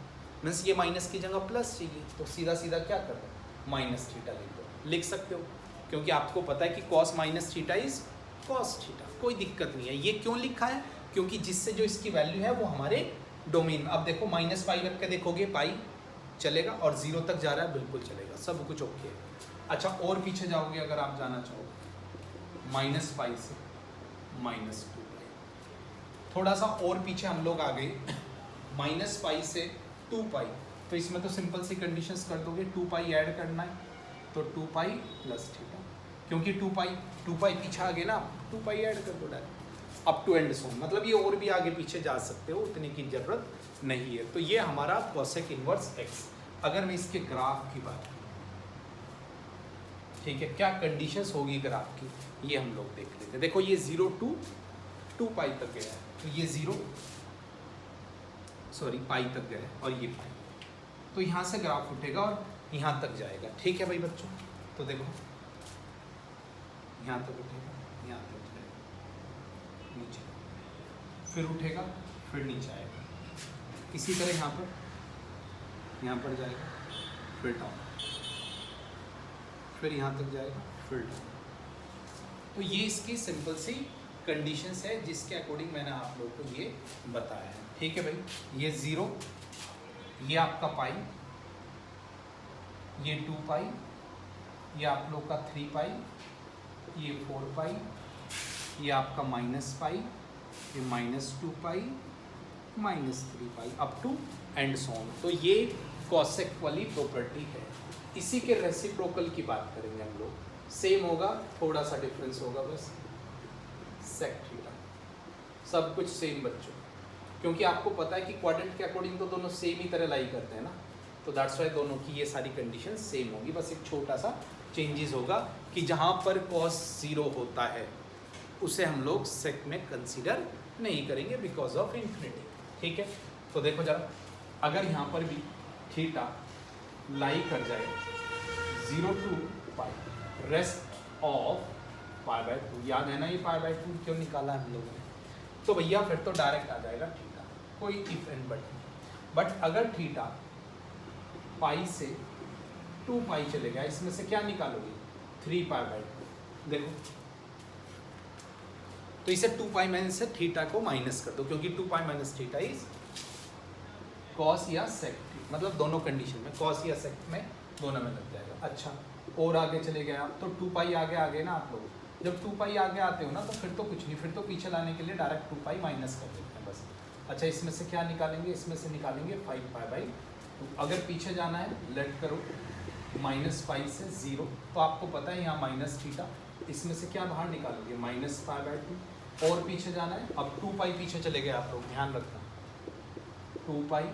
मीन्स ये माइनस की जगह प्लस चाहिए, तो सीधा सीधा क्या कर रहे हो माइनस थीटा लिख सकते हो, क्योंकि आपको पता है कि cos minus theta is cos theta, कोई दिक्कत नहीं है। ये क्यों लिखा है, क्योंकि जिससे जो इसकी वैल्यू है वो हमारे डोमेन, अब देखो माइनस पाई रख के देखोगे पाई चलेगा, और 0 तक जा रहा है बिल्कुल चलेगा, सब कुछ ओके है। अच्छा और पीछे जाओगे अगर आप जाना चाहोगे माइनस पाई से माइनस 2 पाई, थोड़ा सा और पीछे हम लोग आ गए माइनस पाई से 2 पाई, तो इसमें तो सिंपल सी कंडीशंस कर दोगे, 2 पाई ऐड करना है तो 2 पाई प्लस थीटा, क्योंकि 2 पाई पीछे आ गए ना, 2 पाई ऐड कर दो डायरेक्ट अप टू एंड सोन, मतलब ये और भी आगे पीछे जा सकते हो, उतने की जरूरत नहीं है। तो ये हमारा कोसेक इनवर्स एक्स। अगर मैं इसके ग्राफ की बात करूँ, ठीक है, क्या कंडीशंस होगी ग्राफ की, ये हम लोग देख लेते हैं। देखो ये 0 टू 2 पाई तक गया है, तो ये 0 सॉरी पाई तक गया है, और ये पाई, तो यहाँ से ग्राफ उठेगा और यहाँ तक जाएगा, ठीक है भाई बच्चों। तो देखो यहाँ तक उठेगा, यहाँ तक जाएगा, नीचे फिर उठेगा, फिर नीचे आएगा, इसी तरह यहाँ पर जाएगा, फिर डाउन, फिर यहाँ तक जाएगा, फिर डाउन। तो ये इसकी सिंपल सी कंडीशंस है जिसके अकॉर्डिंग मैंने आप लोगों को ये बताया है, ठीक है भाई। ये 0, ये आपका पाई, ये 2 पाई, ये आप लोग का 3 पाई, ये 4 पाई, ये आपका माइनस पाई, ये minus 2 pi, minus 3 pi up to and so on. तो ये कॉसेक वाली प्रॉपर्टी है। इसी के रेसिप्रोकल की बात करेंगे हम लोग, सेम होगा, थोड़ा सा डिफरेंस होगा बस, सेक थीटा, सब कुछ सेम बच्चों, क्योंकि आपको पता है कि क्वाड्रेंट के अकॉर्डिंग तो दोनों सेम ही तरह लाई करते हैं ना, तो दैट्स वाई दोनों की ये सारी कंडीशन सेम होगी, बस एक छोटा सा चेंजेस होगा कि जहाँ पर cos 0 होता है उसे हम लोग सेक में कंसीडर नहीं करेंगे बिकॉज ऑफ इन्फिनिटी, ठीक है। तो देखो जरा, अगर यहाँ पर भी थीटा लाई कर जाए 0 to pi, rest of pi by 2, याद है ना ये पाई बाय 2 क्यों निकाला हम लोगों ने, तो भैया फिर तो डायरेक्ट आ जाएगा थीटा, कोई इफ एंड बट अगर थीटा पाई से 2 पाई चले गया, इसमें से क्या निकालोगे 3 पाई बाय 2, देखो तो इसे 2 पाई माइनस से थीटा को माइनस कर दो, क्योंकि 2 pi minus theta is cos या सेक, मतलब दोनों कंडीशन में कॉस या सेक में दोनों में लग जाएगा। अच्छा और आगे चले गए आप, तो 2 पाई आगे आ गए ना आप लोग, जब 2 पाई आगे आते हो ना तो फिर तो कुछ नहीं, फिर तो पीछे लाने के लिए डायरेक्ट 2 पाई माइनस कर देते हैं बस। अच्छा इसमें से क्या निकालेंगे, इसमें से निकालेंगे 5 पाई बाई 2, अगर पीछे जाना है लेट करो माइनस पाई से 0, तो आपको पता है यहाँ माइनस थीटा, इसमें से क्या बाहर निकालोगे माइनस पाई बाई 2, और पीछे जाना है, अब 2 पाई पीछे चले गए आप लोग, ध्यान रखना 2 पाई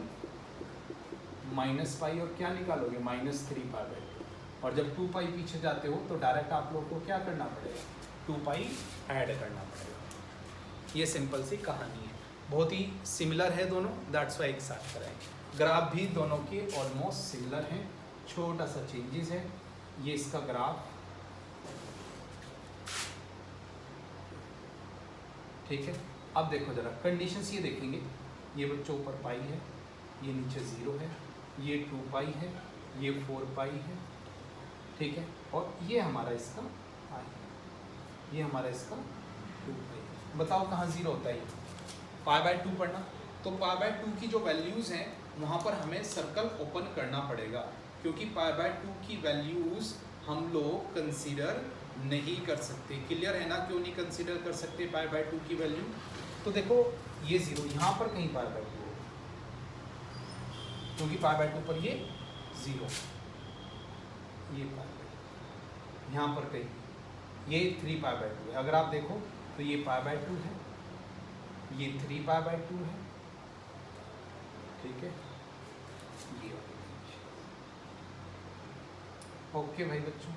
माइनस पाई और क्या निकालोगे माइनस 3 पाई बाई 2, और जब 2 पाई पीछे जाते हो तो डायरेक्ट आप लोग को क्या करना पड़ेगा 2 पाई ऐड करना पड़ेगा। ये सिंपल सी कहानी है, बहुत ही सिमिलर है दोनों, दैट्स वाई एक साथ कराएंगे। ग्राफ भी दोनों के ऑलमोस्ट सिमिलर हैं, छोटा सा चेंजेस है। ये इसका ग्राफ, ठीक है। अब देखो जरा कंडीशंस ये देखेंगे, ये बच्चों ऊपर पाई है, ये नीचे 0 है, ये 2 पाई है, ये 4 पाई है, ठीक है, और ये हमारा इसका पाई है, ये हमारा इसका 2 पाई है। बताओ कहाँ 0 होता है, पाई बाय 2 पढ़ना, तो पाई बाय 2 की जो वैल्यूज़ हैं वहाँ पर हमें सर्कल ओपन करना पड़ेगा, क्योंकि पाई बाय 2 की वैल्यूज़ हम लोग कंसीडर नहीं कर सकते। क्लियर है ना, क्यों नहीं कंसीडर कर सकते पाई बाय 2 की वैल्यू, तो देखो ये 0 यहाँ पर कहीं पाई बाय 2 होगा, क्योंकि पाई बाय 2 पर ये 0, ये पाई बाय यहाँ पर कहीं ये 3 पाई बाय 2 है। अगर आप देखो तो ये पाई बाय 2 है, ये 3 पाई बाय 2 है, ठीक है, ये ओके भाई बच्चों,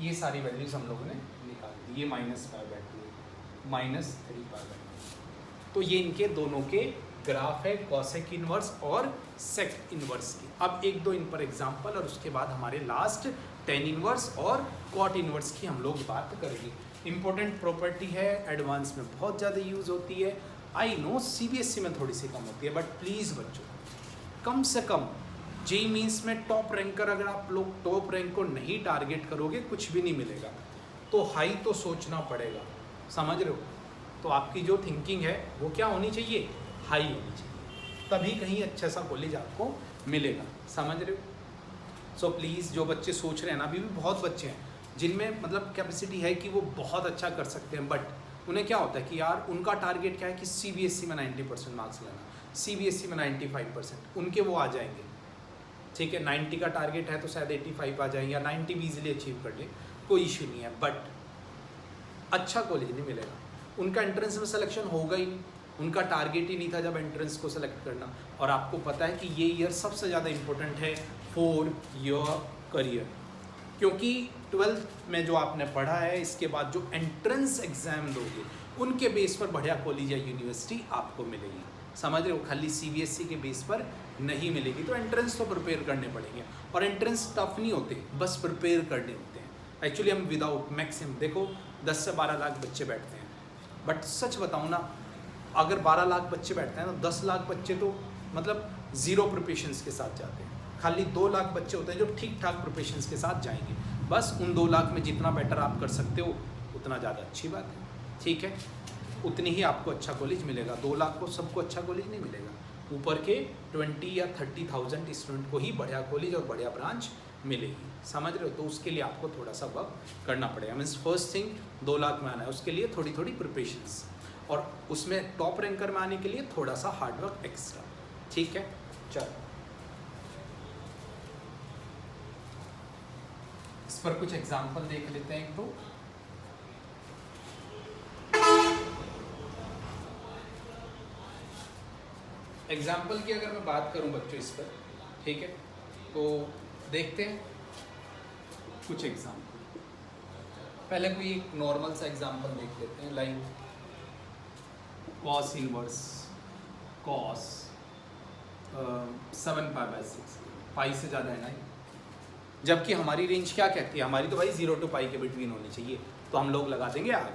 ये सारी वैल्यूज हम लोगों ने निकाल दी। ये minus pi by 2 minus 3 pi by 2, तो ये इनके दोनों के ग्राफ है, कॉसेक इनवर्स और सेक इनवर्स की। अब एक दो इन पर एग्जांपल और उसके बाद हमारे लास्ट टेन इनवर्स और कॉट इनवर्स की हम लोग बात करेंगे। इम्पोर्टेंट प्रॉपर्टी है, एडवांस में बहुत ज़्यादा यूज़ होती है। आई नो सीबीएसई में थोड़ी सी कम होती है, बट प्लीज़ बच्चों कम से कम जेईई मींस में टॉप रैंकर, अगर आप लोग टॉप रैंक को नहीं टारगेट करोगे कुछ भी नहीं मिलेगा। तो हाई तो सोचना पड़ेगा, समझ रहे हो? तो आपकी जो थिंकिंग है वो क्या होनी चाहिए, हाई होनी चाहिए, तभी कहीं अच्छा सा कॉलेज आपको मिलेगा, समझ रहे हो? सो प्लीज़ जो बच्चे सोच रहे हैं ना, अभी भी बहुत बच्चे हैं जिनमें मतलब कैपेसिटी है कि वो बहुत अच्छा कर सकते हैं, बट उन्हें क्या होता है कि यार उनका टारगेट क्या है कि सीबीएसई में 90% मार्क्स लेना, सीबीएसई में 95%, उनके वो आ जाएंगे, ठीक है। 90 का टारगेट है तो शायद 85 आ जाए या 90 भी इजीली अचीव कर ले, कोई इश्यू नहीं है, बट अच्छा कॉलेज नहीं मिलेगा। उनका एंट्रेंस में सिलेक्शन होगा ही नहीं, उनका टारगेट ही नहीं था जब एंट्रेंस को सिलेक्ट करना। और आपको पता है कि ये ईयर सबसे ज़्यादा इंपॉर्टेंट है फॉर योर करियर, क्योंकि 12th में जो आपने पढ़ा है इसके बाद जो एंट्रेंस एग्जाम दोगे उनके बेस पर बढ़िया कॉलेज या यूनिवर्सिटी आपको मिलेगी, समझ रहे हो? खाली सीबीएसई के बेस पर नहीं मिलेगी। तो एंट्रेंस तो प्रिपेयर करने पड़ेंगे, और एंट्रेंस टफ नहीं होते, बस प्रिपेयर करने होते हैं। एक्चुअली हम विदाउट मैक्सिमम देखो 10 से 12 लाख बच्चे बैठते हैं, बट सच बताऊँ ना, अगर 12 लाख बच्चे बैठते हैं तो 10 लाख बच्चे तो मतलब ज़ीरो प्रिपरेशंस के साथ जाते हैं, खाली 2 लाख बच्चे होते हैं जो ठीक ठाक प्रिपरेशंस के साथ जाएंगे। बस उन 2 लाख में जितना बेटर आप कर सकते हो उतना ज़्यादा अच्छी बात है, ठीक है? उतनी ही आपको अच्छा कॉलेज मिलेगा। 2 लाख को सबको अच्छा कॉलेज नहीं मिलेगा, ऊपर के 20 या 30,000 स्टूडेंट को ही बढ़िया कॉलेज और बढ़िया ब्रांच मिलेगी, समझ रहे हो? तो उसके लिए आपको थोड़ा सा वर्क करना पड़ेगा। मीन्स फर्स्ट थिंग 2 लाख में आना है, उसके लिए थोड़ी थोड़ी प्रिपरेशंस, और उसमें टॉप रैंकर में आने के लिए थोड़ा सा हार्डवर्क एक्स्ट्रा, ठीक है? चलो इस पर कुछ एग्जाम्पल देख लेते हैं एक दो। एग्जाम्पल की अगर मैं बात करूं बच्चों इस पर, ठीक है, तो देखते हैं कुछ एग्जाम्पल। पहले कोई एक नॉर्मल सा एग्जाम्पल देख लेते हैं, लाइक कॉस इनवर्स कॉस 7π/6, पाई से ज़्यादा है ना, जबकि हमारी रेंज क्या कहती है, हमारी तो भाई 0 to पाई के बिटवीन होनी चाहिए, तो हम लोग लगा देंगे आगे,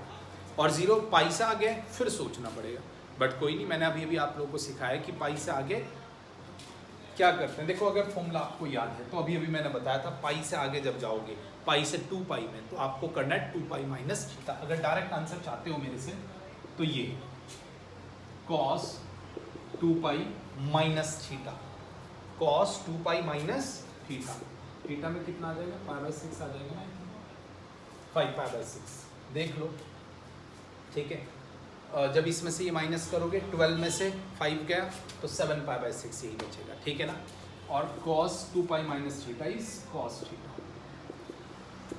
और 0 पाई से आगे फिर सोचना पड़ेगा। बट कोई नहीं, मैंने अभी आप लोगों को सिखाया कि पाई से आगे क्या करते हैं। देखो अगर फॉर्मूला आपको याद है तो अभी मैंने बताया था, पाई से आगे जब जाओगे पाई से 2 पाई में, तो आपको करना है 2 पाई माइनस थीटा। अगर डायरेक्ट आंसर चाहते हो मेरे से तो ये cos 2 pi minus theta, cos 2 pi minus theta, theta में कितना आ जाएगा, π/6 आ जाएगा ना, 5π/6 देख लो, ठीक है? जब इसमें से ये माइनस करोगे 12 में से 5 गया तो 7π/6 यही बचेगा, ठीक है ना? और cos 2 pi minus theta is cos theta,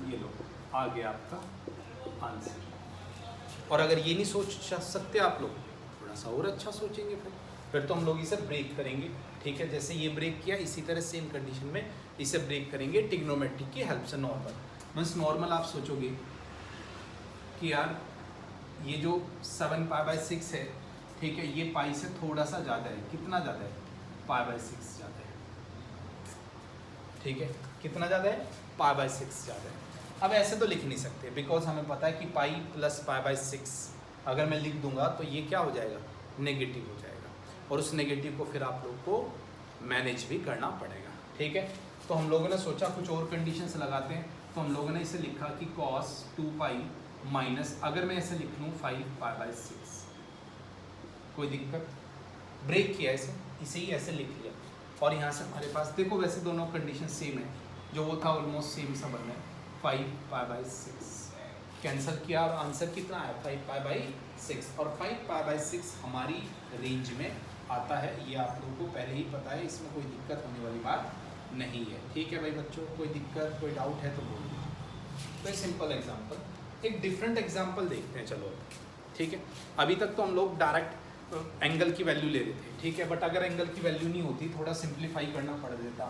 ये लो आ गया आपका आंसर। और अगर ये नहीं सोच सकते आप लोग, थोड़ा सा और अच्छा सोचेंगे फिर तो हम लोग इसे ब्रेक करेंगे, ठीक है? जैसे ये ब्रेक किया इसी तरह सेम कंडीशन में इसे ब्रेक करेंगे ट्रिग्नोमेट्रिक की हेल्प से। नॉर्मल मीन्स नॉर्मल आप सोचोगे कि यार ये जो 7π/6 है, ठीक है, ये पाई से थोड़ा सा ज़्यादा है, कितना ज़्यादा है, π/6 ज़्यादा है, ठीक है? कितना ज़्यादा है, π/6 ज़्यादा है। अब ऐसे तो लिख नहीं सकते, बिकॉज हमें पता है कि पाई प्लस π/6 अगर मैं लिख दूंगा तो ये क्या हो जाएगा, नेगेटिव हो जाएगा, और उस नेगेटिव को फिर आप लोग को मैनेज भी करना पड़ेगा, ठीक है? तो हम लोगों ने सोचा कुछ और कंडीशंस लगाते हैं, तो हम लोगों ने इसे लिखा कि cos 2 पाई माइनस, अगर मैं ऐसे लिख लूँ 5π/6, कोई दिक्कत, ब्रेक किया इसे ही ऐसे लिख लिया, और यहाँ से हमारे पास देखो वैसे दोनों कंडीशन सेम है, जो वो था ऑलमोस्ट सेम सा बन है, 5π/6 कैंसिल किया और आंसर कितना आया, 5π/6, और 5π/6 हमारी रेंज में आता है, ये आप लोगों को पहले ही पता है, इसमें कोई दिक्कत होने वाली बात नहीं है, ठीक है भाई बच्चों? कोई दिक्कत कोई डाउट है तो बोलिए। तो सिंपल एग्जांपल, एक डिफरेंट एग्जांपल देखते हैं, चलो, ठीक है? अभी तक तो हम लोग डायरेक्ट एंगल की वैल्यू ले रहे थे, ठीक है? बट अगर एंगल की वैल्यू नहीं होती, थोड़ा सिंप्लीफाई करना पड़ देता,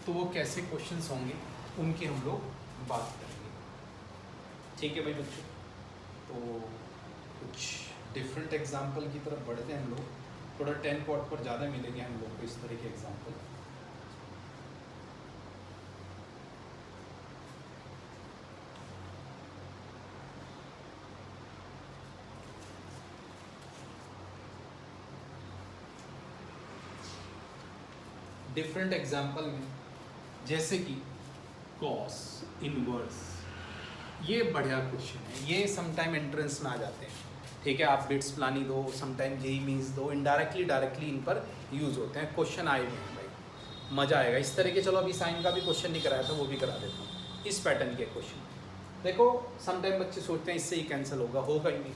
तो वो कैसे क्वेश्चंस होंगे उनकी हम लोग बात करेंगे, ठीक है भाई बच्चों? तो कुछ डिफरेंट एग्जांपल की तरफ बढ़ते हैं हम लोग, थोड़ा 10 क्वाड पर ज़्यादा मिलेंगे हम लोग को इस तरह के एग्जांपल। डिफरेंट एग्जाम्पल में, जैसे कि कॉस इनवर्स, ये बढ़िया क्वेश्चन है, ये समटाइम एंट्रेंस में आ जाते हैं, ठीक है। आप बिट्स प्लानी दो, समटाइम जेई मीन्स दो, इनडायरेक्टली डायरेक्टली इन पर यूज़ होते हैं। क्वेश्चन आए हुए हैं भाई, मज़ा आएगा इस तरह के। चलो अभी साइन का भी क्वेश्चन नहीं कराया था, वो भी करा देता हूँ। इस पैटर्न के क्वेश्चन देखो, समटाइम बच्चे सोचते हैं इससे ही कैंसिल होगा, होगा ही नहीं।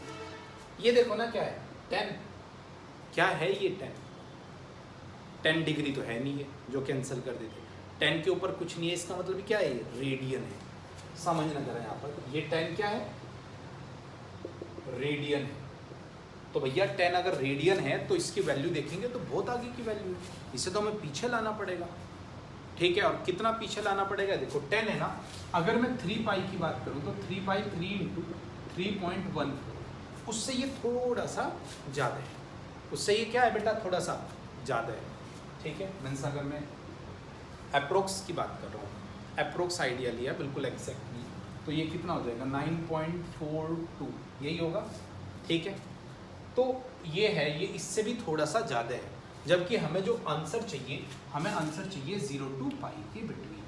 ये देखो ना क्या है 10, क्या है ये 10 डिग्री तो है नहीं है जो कैंसिल कर देते। 10 के ऊपर कुछ नहीं है, इसका मतलब क्या है, रेडियन है। समझना जरा यहाँ पर, ये 10 क्या है, रेडियन है। तो भैया 10 अगर रेडियन है तो इसकी वैल्यू देखेंगे तो बहुत आगे की वैल्यू है, इसे तो हमें पीछे लाना पड़ेगा, ठीक है। और कितना पीछे लाना पड़ेगा, देखो 10 है ना, अगर मैं 3 पाई की बात करूँ तो 3 पाई 3 इंटू 3.14, उससे ये थोड़ा सा ज़्यादा है, उससे ये क्या है बेटा, थोड़ा सा ज़्यादा है, ठीक है। मीन्स अगर मैं अप्रोक्स की बात कर रहा हूँ, अप्रोक्स आइडिया लिया बिल्कुल एग्जैक्ट नहीं, तो ये कितना हो जाएगा 9.42, यही होगा, ठीक है। तो ये है, ये इससे भी थोड़ा सा ज़्यादा है, जबकि हमें जो आंसर चाहिए, हमें आंसर चाहिए 0 to पाई के बिटवीन,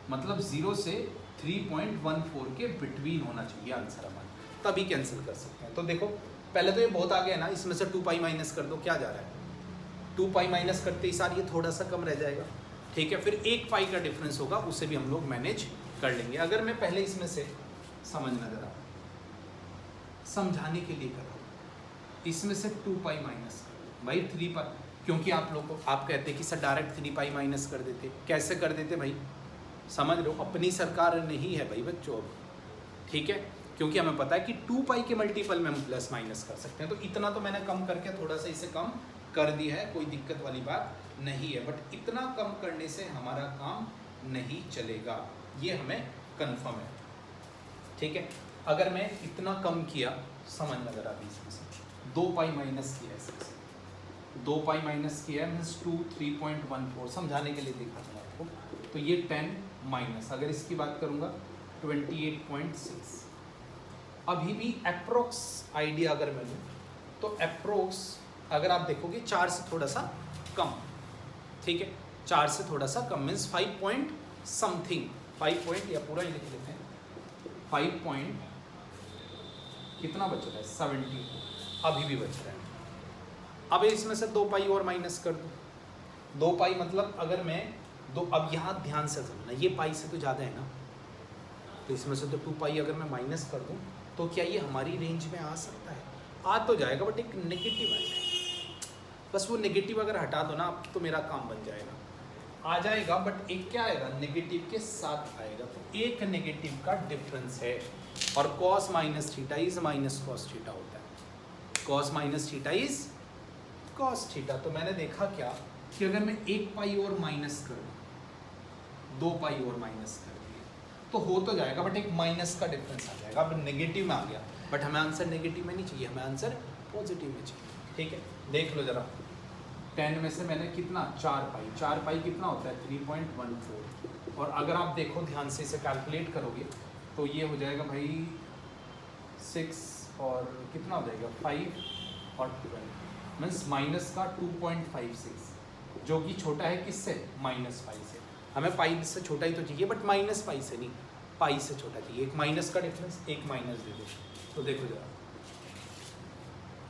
मतलब 0 से 3.14 के बिटवीन होना चाहिए आंसर हमारा, तभी कैंसिल कर सकते हैं। तो देखो पहले तो ये बहुत आगे है ना, इसमें से 2 पाई माइनस कर दो, क्या जा रहा है, 2 पाई माइनस करते ही सार ये थोड़ा सा कम रह जाएगा, ठीक है। फिर 1 पाई का डिफरेंस होगा, उसे भी हम लोग मैनेज कर लेंगे। अगर मैं पहले इसमें से, समझना जरा, समझाने के लिए कर रहा हूँ, इसमें से 2 पाई माइनस कर भाई 3 पाई, क्योंकि आप लोग को आप कहते हैं कि सर डायरेक्ट 3 पाई माइनस कर देते, कैसे कर देते भाई, समझ लो अपनी सरकार नहीं है भाई बच्चों अब, ठीक है। क्योंकि हमें पता है कि 2 पाई के मल्टीपल में हम प्लस माइनस कर सकते हैं, तो इतना तो मैंने कम करके थोड़ा सा इसे कम कर दिया है, कोई दिक्कत वाली बात नहीं है। बट इतना कम करने से हमारा काम नहीं चलेगा, ये हमें कंफर्म है, ठीक है। अगर मैं इतना कम किया, समझना जरा भी, इसमें से 2 पाई माइनस किया है, इसमें 2 पाई माइनस किया है, मीन्स 2 3.14, समझाने के लिए देखा था आपको। तो ये 10 माइनस, अगर इसकी बात करूँगा 28.6, अभी भी अप्रोक्स आइडिया अगर मैं लूँ तो अप्रोक्स अगर आप देखोगे 4 से थोड़ा सा कम, ठीक है, 4 से थोड़ा सा कम, मीन्स 5 पॉइंट समथिंग, 5 पॉइंट या पूरा ही लिख लेते हैं, 5 पॉइंट कितना बच रहा है 70, अभी भी बच रहा है। अब इसमें से 2 पाई और माइनस कर दूँ, 2 पाई मतलब अगर मैं अब यहाँ ध्यान से समझना, ये पाई से तो ज़्यादा है ना, तो इसमें से तो 2 पाई अगर मैं माइनस कर दूँ तो क्या ये हमारी रेंज में आ सकता है, आ तो जाएगा, बट एक नेगेटिव आ जाएगा, बस वो नेगेटिव अगर हटा दो ना अब तो मेरा काम बन जाएगा, आ जाएगा, बट एक क्या आएगा, नेगेटिव के साथ आएगा, तो एक नेगेटिव का डिफरेंस है। और cos minus theta is minus cos theta होता है, cos minus theta is cos theta. तो मैंने देखा क्या कि अगर मैं 1 पाई और माइनस कर दूँ, 2 पाई और माइनस कर दिए तो हो तो जाएगा, बट एक माइनस का डिफरेंस आ जाएगा, अब नेगेटिव में आ गया, बट हमें आंसर नेगेटिव में नहीं चाहिए, हमें आंसर पॉजिटिव में चाहिए, ठीक है। देख लो जरा, 10 में से मैंने कितना 4 पाई कितना होता है 3.14, और अगर आप देखो ध्यान से इसे कैलकुलेट करोगे तो ये हो जाएगा भाई 6 और कितना हो जाएगा 5 और 12, मीन्स माइनस का 2.56, जो कि छोटा है किससे, माइनस पाई से। हमें पाई से छोटा ही तो चाहिए, बट माइनस पाई से नहीं, पाई से छोटा चाहिए, एक माइनस का डिफरेंस, एक माइनस दे दो। तो देखो जरा,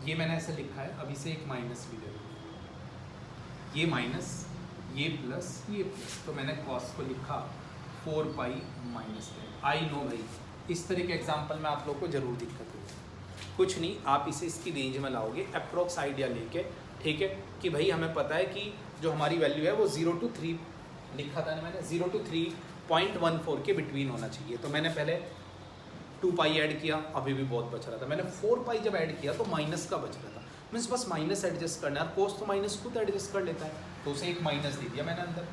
ये मैंने ऐसे लिखा है, अभी से एक माइनस भी दे दो, ये माइनस, ये प्लस, ये प्लस, तो मैंने कॉस को लिखा 4 पाई माइनस 10। आई नो भाई इस तरह के एग्जाम्पल में आप लोग को जरूर दिक्कत होगी, कुछ नहीं, आप इसे इसकी रेंज में लाओगे अप्रोक्स आइडिया लेके, ठीक है, कि भाई हमें पता है कि जो हमारी वैल्यू है वो 0 to 3 लिखा था ना मैंने, 0 to 3.14 के बिटवीन होना चाहिए। तो मैंने पहले 2 पाई ऐड किया, अभी भी बहुत बच रहा था, मैंने 4 पाई जब ऐड किया तो माइनस का बच रहा था, मीन्स बस माइनस एडजस्ट करना है, कोस तो माइनस खुद एडजस्ट कर लेता है, तो उसे एक माइनस दे दिया मैंने अंदर।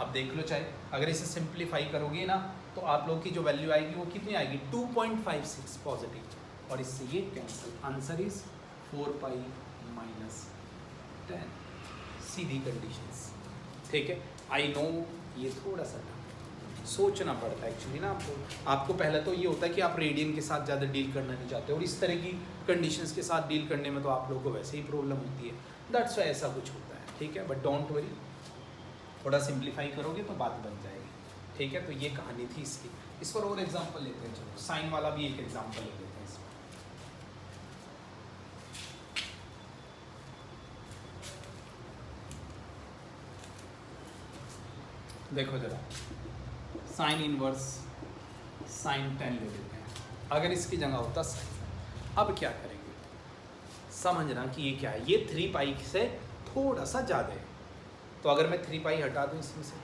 अब देख लो, चाहे अगर इसे सिंप्लीफाई करोगे ना तो आप लोग की जो वैल्यू आएगी वो कितनी आएगी 2.56 पॉजिटिव, और इससे ये cancel, answer is 4 pi minus 10, Sidhi conditions, ठीक है। आई नो ये थोड़ा सा सोचना पड़ता है एक्चुअली ना आपको पहले तो ये होता है कि आप रेडियन के साथ ज़्यादा डील करना नहीं चाहते, और इस तरह की कंडीशंस के साथ डील करने में तो आप लोगों को वैसे ही प्रॉब्लम होती है, दैट्स वाई ऐसा कुछ होता है, ठीक है। बट डोंट वरी, थोड़ा सिंप्लीफाई करोगे तो बात बन जाएगी, ठीक है। तो ये कहानी थी इसकी। इस पर और एग्जांपल लेते हैं, चलो साइन वाला भी एक एग्जांपल ले लेते हैं इसमें। देखो जरा, साइन इनवर्स साइन 10 ले लेते हैं। अगर इसकी जगह होता साइन, अब क्या करेंगे, समझना कि ये क्या है। ये 3 पाई से थोड़ा सा ज़्यादा है, तो अगर मैं 3 पाई हटा दूँ इसमें से,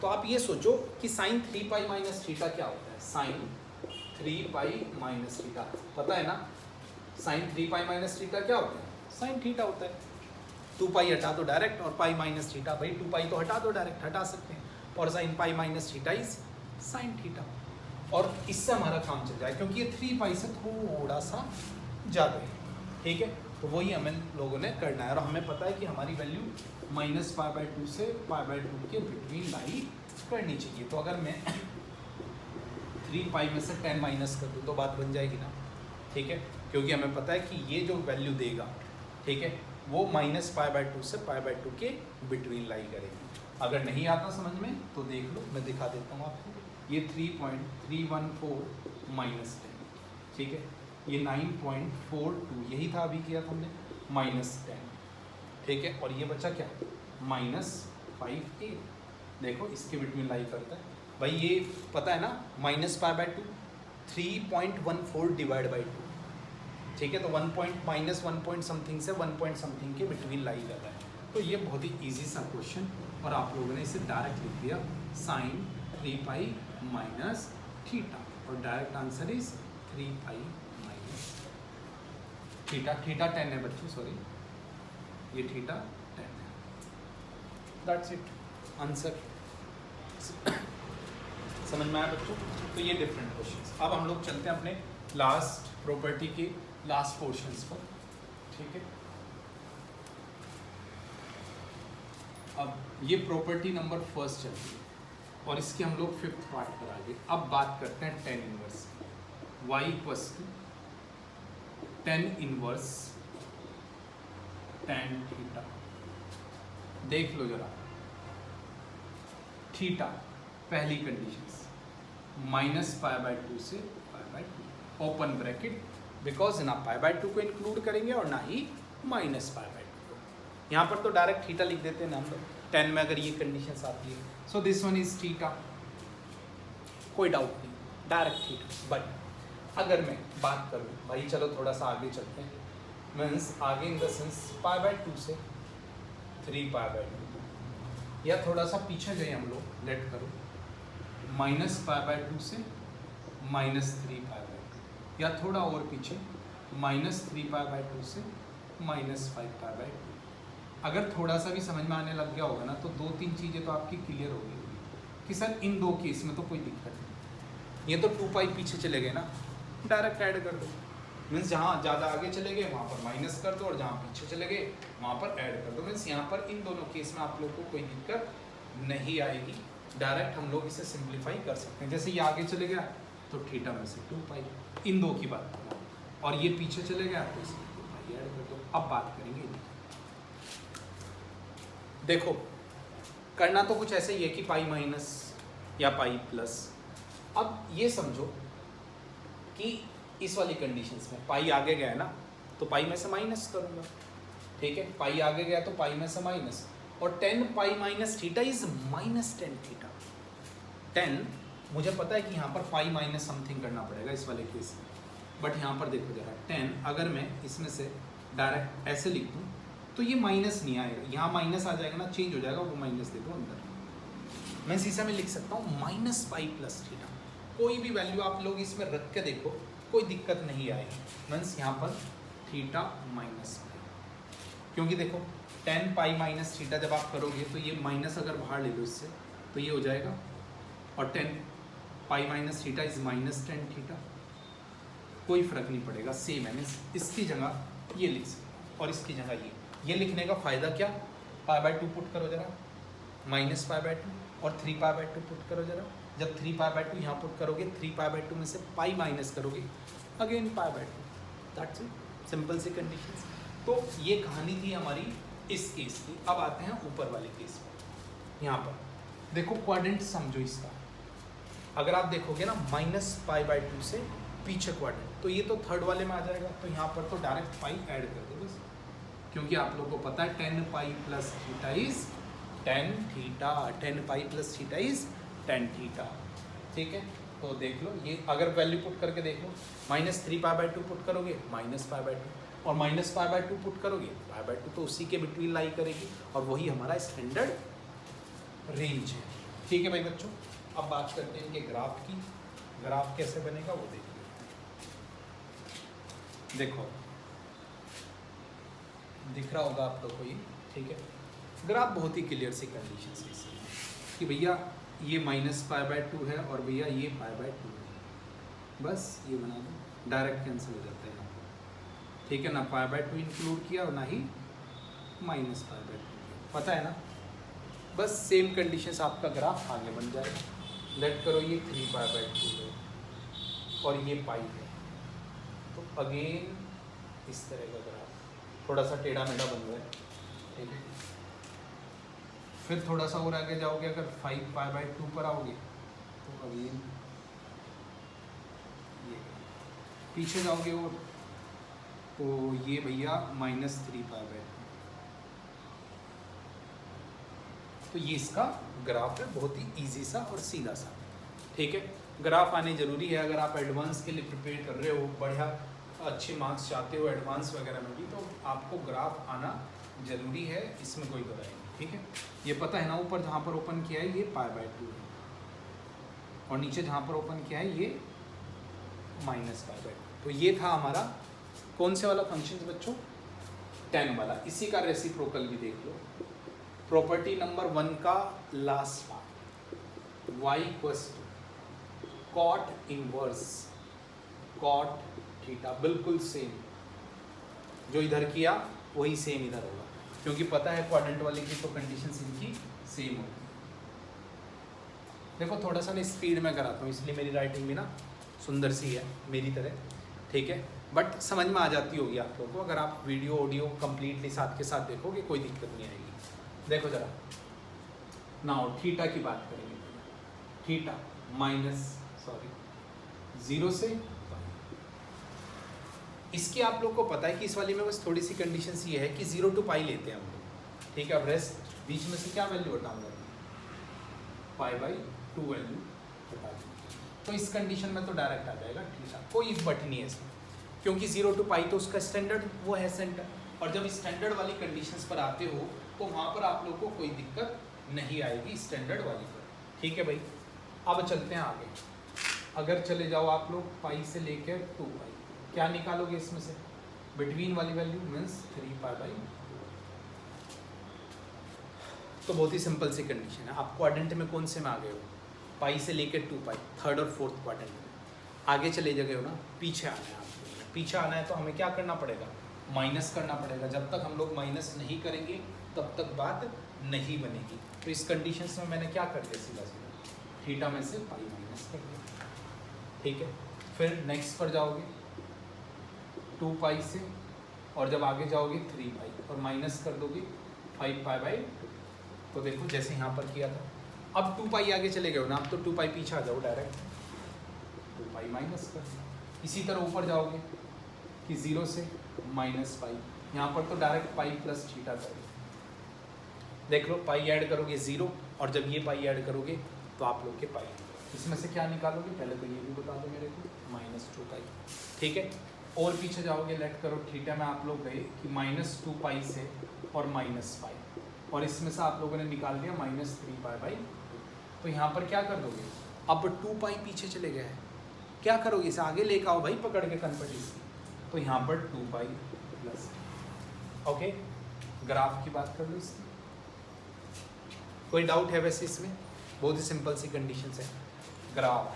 तो आप ये सोचो कि साइन 3 पाई माइनस थीटा क्या होता है। साइन 3 पाई माइनस थीटा पता है ना, साइन 3 पाई माइनस थीटा क्या होता है, साइन थीटा होता है। 2 पाई हटा दो डायरेक्ट, और पाई माइनस थीटा, भाई 2 पाई तो हटा दो डायरेक्ट, हटा सकते हैं, और sine pi minus theta is sine theta. और इससे हमारा काम चल जाए, क्योंकि ये 3 पाई से थोड़ा सा ज़्यादा है, ठीक है। तो वही हमें लोगों ने करना है, और हमें पता है कि हमारी वैल्यू -π/2 से π/2 के बिटवीन लाई करनी चाहिए। तो अगर मैं 3 पाई में से 10 माइनस कर दूँ तो बात बन जाएगी ना, ठीक है। क्योंकि हमें पता है कि ये जो वैल्यू देगा, ठीक है, वो -π/2 से π/2 के बिटवीन लाई करेगी। अगर नहीं आता समझ में तो देख लो, मैं दिखा देता हूँ आपको। ये 3.314 -10, ठीक है। ये 9.42, यही था अभी किया था हमने, -10, ठीक है। और ये बचा क्या, -5a। देखो इसके बिटवीन लाई करता है भाई, ये पता है ना, -π/2 3.14 डिवाइड बाई 2, ठीक है। तो 1 पॉइंट समथिंग से 1 पॉइंट समथिंग के बिटवीन लाई कर रहा है। तो ये बहुत ही ईजी सा क्वेश्चन, और आप लोगों ने इसे डायरेक्ट लिख दिया, साइन 3 पाई माइनस थीटा, और direct answer is 3 pi minus theta. Theta 10 है बच्चों, सॉरी, ये थीटा 10 है। That's it, answer. समझ में आया बच्चों। तो ये डिफरेंट क्वेश्चंस। अब हम लोग चलते हैं अपने लास्ट प्रॉपर्टी के लास्ट पोर्शंस पर, ठीक है। अब ये प्रॉपर्टी नंबर फर्स्ट चलती है, और इसके हम लोग 5th पार्ट पर आ गए। अब बात करते हैं टेन इनवर्स की। y equals to tan inverse tan theta. देख लो जरा, थीटा पहली कंडीशन -π/2 से π/2, ओपन ब्रैकेट, बिकॉज ना π/2 को इंक्लूड करेंगे और ना ही -π/2 को। यहाँ पर तो डायरेक्ट थीटा लिख देते हैं ना हम लोग, 10 में अगर ये कंडीशन आती है। So this one is theta, कोई डाउट नहीं, डायरेक्ट थीटा। बट अगर मैं बात करूँ भाई, चलो थोड़ा सा आगे चलते हैं, मीन्स आगे इन द सेंस π/2 से 3π/2, या थोड़ा सा पीछे गए हम लोग, लेट करो -π/2 से -3π/2, या थोड़ा और पीछे -3π/2 से -5π/2। अगर थोड़ा सा भी समझ में आने लग गया होगा ना, तो 2-3 चीज़ें तो आपकी क्लियर हो गई कि सर इन दो केस में तो कोई दिक्कत नहीं। ये तो 2 पाई पीछे चले गए ना, डायरेक्ट ऐड कर दो, मीन्स जहाँ ज़्यादा आगे चले गए वहाँ पर माइनस कर दो, और जहाँ पीछे चले गए वहाँ पर ऐड कर दो। मीन्स यहाँ पर इन दोनों केस में आप लोग को कोई दिक्कत नहीं आएगी। डायरेक्ट हम लोग इसे सिंप्लीफाई कर सकते हैं। जैसे ये आगे चले गया तो थीटा में से 2 पाई, इन दो की बात करो, और ये पीछे चले गया तो इसमें 2 पाई ऐड कर दो। अब बात करेंगे, देखो करना तो कुछ ऐसे ही है कि पाई माइनस या पाई प्लस। अब ये समझो कि इस वाली कंडीशंस में पाई आगे गया है ना, तो पाई में से माइनस करूँगा, ठीक है। पाई आगे गया तो पाई में से माइनस, और 10 pi minus theta is -10 theta. 10 मुझे पता है कि यहाँ पर पाई माइनस समथिंग करना पड़ेगा इस वाले केस में, बट यहाँ पर देखो जरा, 10 अगर मैं इसमें से डायरेक्ट ऐसे लिख दूँ तो ये माइनस नहीं आएगा, यहाँ माइनस आ जाएगा ना, चेंज हो जाएगा, वो माइनस दे दो अंदर। मैं शीशा में लिख सकता हूँ -पाई प्लस थीटा। कोई भी वैल्यू आप लोग इसमें रख के देखो, कोई दिक्कत नहीं आएगी। मीन्स यहाँ पर थीटा माइनस पाई, क्योंकि देखो 10 पाई माइनस थीटा जब आप करोगे तो ये माइनस अगर बाहर ले लो इससे तो ये हो जाएगा, और 10 pi minus theta is -10 theta, कोई फर्क नहीं पड़ेगा, सेम है। मीन्स इसकी जगह ये लिख सकते, और इसकी जगह ये लिखने का फ़ायदा क्या, π/2 पुट करो जरा, -π/2, और 3π/2 पुट करो जरा। जब 3π/2 यहाँ पुट करोगे, 3π/2 में से पाई माइनस करोगे, अगेन π/2। दैट्स इट, सिंपल सी कंडीशंस। तो ये कहानी थी हमारी इस केस की। अब आते हैं ऊपर वाले केस में। यहाँ पर देखो क्वाड्रेंट समझो इसका, अगर आप देखोगे ना -π/2 से पीछे क्वाड्रेंट, तो ये तो थर्ड वाले में आ जाएगा, तो यहाँ पर तो डायरेक्ट पाई ऐड कर दो बस, क्योंकि आप लोग को पता है tan π + θ is tan theta, tan π + θ is tan theta. ठीक है, तो देख लो ये अगर वैल्यू पुट करके देख लो, -3π/2 पुट करोगे -π/2, और -π/2 पुट करोगे π/2, तो उसी के बिटवीन लाई करेगी, और वही हमारा स्टैंडर्ड रेंज है। ठीक है भाई बच्चों, अब बात करते हैं इनके ग्राफ की। ग्राफ कैसे बनेगा वो देखिए। देखो दिख रहा होगा आप लोग को ये, ठीक है। ग्राफ बहुत ही क्लियर सी कंडीशन से इसकी कि भैया ये -π/2 है और भैया ये π/2 है, बस ये बना दो, डायरेक्ट कैंसिल हो जाता है यहाँ पर। ठीक है ना, π/2 इंक्लूड किया और ना ही -π/2, पता है ना, बस सेम कंडीशन से आपका ग्राफ आगे बन जाएगा। लेट करो ये 3π/2 है और ये पाई है, तो अगेन इस तरह का ग्राफ थोड़ा सा टेढ़ा मेढ़ा बन रहा है। ठीक है, फिर थोड़ा सा और आगे जाओगे, अगर 5π/2 पर आओगे तो अगेन ये, पीछे जाओगे और तो ये भैया -3π/2, तो ये इसका ग्राफ है, बहुत ही इजी सा और सीधा सा। ठीक है, ग्राफ आने ज़रूरी है, अगर आप एडवांस के लिए प्रिपेयर कर रहे हो, बढ़िया अच्छे मार्क्स चाहते हो एडवांस वगैरह में भी, तो आपको ग्राफ आना ज़रूरी है, इसमें कोई दो नहीं। ठीक है, ये पता है ना, ऊपर जहाँ पर ओपन किया है ये π/2 है, और नीचे जहाँ पर ओपन किया है ये -π/2, तो ये था हमारा कौन से वाला फंक्शन बच्चों, tan वाला। इसी का रेसिप्रोकल भी देख लो, प्रॉपर्टी नंबर 1 का last part, y = cot inverse cot theta, बिल्कुल सेम जो इधर किया वही सेम इधर होगा, क्योंकि पता है क्वाड्रेंट वाले की तो कंडीशंस इनकी सेम होगी। देखो थोड़ा सा ना स्पीड में कराता हूँ, इसलिए मेरी राइटिंग भी ना सुंदर सी है मेरी तरह। ठीक है, बट समझ में आ जाती होगी आप लोगों को, अगर आप वीडियो ऑडियो कंप्लीटली साथ के साथ देखोगे कोई दिक्कत नहीं आएगी। देखो जरा, नाउ थीटा की बात करेंगे, थीटा -0 से, इसकी आप लोग को पता है कि इस वाली में बस थोड़ी सी कंडीशन ये है कि 0 to π लेते हैं हम लोग। ठीक है, अब रेस्ट बीच में से क्या वैल्यू हटाऊंगा, π/2 वैल्यू हटा दूँ, तो इस कंडीशन में तो डायरेक्ट आ जाएगा थीटा, कोई बट नहीं है इसमें, क्योंकि 0 to π तो उसका स्टैंडर्ड वो है सेंटर, और जब स्टैंडर्ड वाली कंडीशंस पर आते हो तो वहाँ पर आप लोग को कोई दिक्कत नहीं आएगी स्टैंडर्ड वाली पर। ठीक है भाई, अब चलते हैं आगे। अगर चले जाओ आप लोग π से लेकर 2π, क्या निकालोगे इसमें से, बिटवीन वाली वैल्यू मीन्स 3π/2, तो बहुत ही सिंपल सी कंडीशन है। आप क्वाड्रेंट में कौन से में आ गए हो, π से लेकर 2π, थर्ड और फोर्थ क्वाड्रेंट में आगे चले गए हो ना, पीछे आना है आपको। पीछे आना है तो हमें क्या करना पड़ेगा, माइनस करना पड़ेगा। जब तक हम लोग माइनस नहीं करेंगे तब तक बात नहीं बनेगी। तो इस कंडीशन में मैंने क्या कर दिया, सीधा सीधा थीटा में से π माइनस कर दिया। ठीक है, फिर नेक्स्ट पर जाओगे 2π से, और जब आगे जाओगे 3π और माइनस कर दोगे 5π/2, तो देखो जैसे यहाँ पर किया था। अब 2π आगे चले गए हो ना, अब तो 2π पीछे आ जाओ, डायरेक्ट 2π माइनस कर दो। इसी तरह ऊपर जाओगे कि 0 से -π, यहाँ पर तो डायरेक्ट π + θ करोगे। देख लो π ऐड करोगे 0, और जब ये π ऐड करोगे तो आप लोग के π, इसमें से क्या निकालोगे, पहले तो ये भी बता दो मेरे को, -2π। ठीक है, और पीछे जाओगे, लेट करो थीटा में आप लोग गए कि -2π से और -π, और इसमें से आप लोगों ने निकाल लिया -3π/2, तो यहाँ पर क्या कर दोगे, अब 2π पीछे चले गए हैं, क्या करोगे, इसे आगे लेकर आओ भाई पकड़ के कन्वर्ट, तो यहाँ पर 2π +। ओके, ग्राफ की बात कर लो इसकी, कोई डाउट है वैसे इसमें, बहुत ही सिंपल सी कंडीशन है। ग्राफ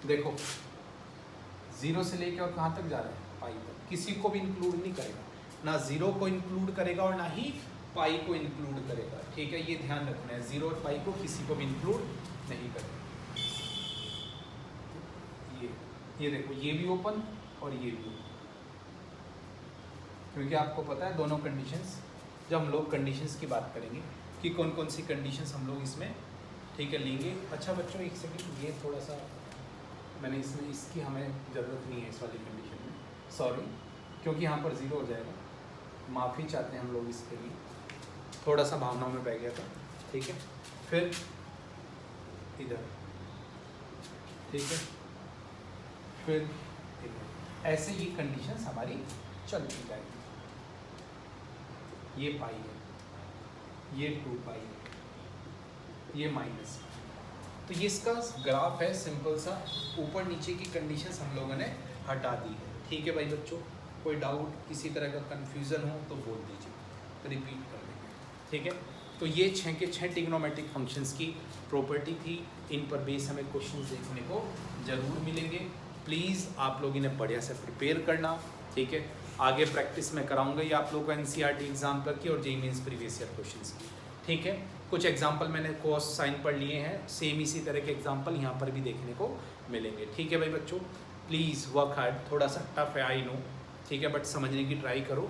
देखो 0 से लेके और कहाँ तक जा रहा है, पाई तक, किसी को भी इंक्लूड नहीं करेगा, ना 0 को इंक्लूड करेगा और ना ही पाई को इंक्लूड करेगा। ठीक है, ये ध्यान रखना है, 0 और पाई को किसी को भी इंक्लूड नहीं करेगा। ये देखो, ये भी ओपन और ये भी ओपन, क्योंकि आपको पता है दोनों कंडीशंस जब हम लोग कंडीशंस की बात करेंगे कि कौन कौन सी कंडीशंस हम लोग इसमें ठीक है लेंगे। अच्छा बच्चों एक सेकंड, ये थोड़ा सा मैंने इसमें इसकी हमें ज़रूरत नहीं है इस वाली कंडीशन में, सॉरी, क्योंकि यहाँ पर ज़ीरो हो जाएगा, माफ़ी चाहते हैं हम लोग इसके लिए, थोड़ा सा भावनाओं में बह गया था। ठीक है, फिर इधर, ठीक है, फिर इधर, ऐसे ही कंडीशंस हमारी चलती जाएगी। ये पाई है, ये 2 पाई है, ये माइनस, तो ये इसका ग्राफ है सिंपल सा, ऊपर नीचे की कंडीशंस हम लोगों ने हटा दी है। ठीक है भाई बच्चों, कोई डाउट किसी तरह का कन्फ्यूज़न हो तो बोल दीजिए, रिपीट कर देंगे। ठीक है, तो ये 6 के 6 ट्रिग्नोमेट्रिक फंक्शंस की प्रॉपर्टी थी, इन पर बेस हमें क्वेश्चंस देखने को ज़रूर मिलेंगे। प्लीज़ आप लोग इन्हें बढ़िया से प्रिपेयर करना। ठीक है, आगे प्रैक्टिस में कराऊंगा ये आप लोग को NCERT एग्जाम्पल की और JEE mains previous year questions की। ठीक है, कुछ एग्जाम्पल मैंने कोस साइन पर लिए हैं, सेम इसी तरह के एग्जाम्पल यहाँ पर भी देखने को मिलेंगे। ठीक है भाई बच्चों, प्लीज़ वर्क हार्ड, थोड़ा सा टफ है आई नो, ठीक है, बट समझने की ट्राई करो।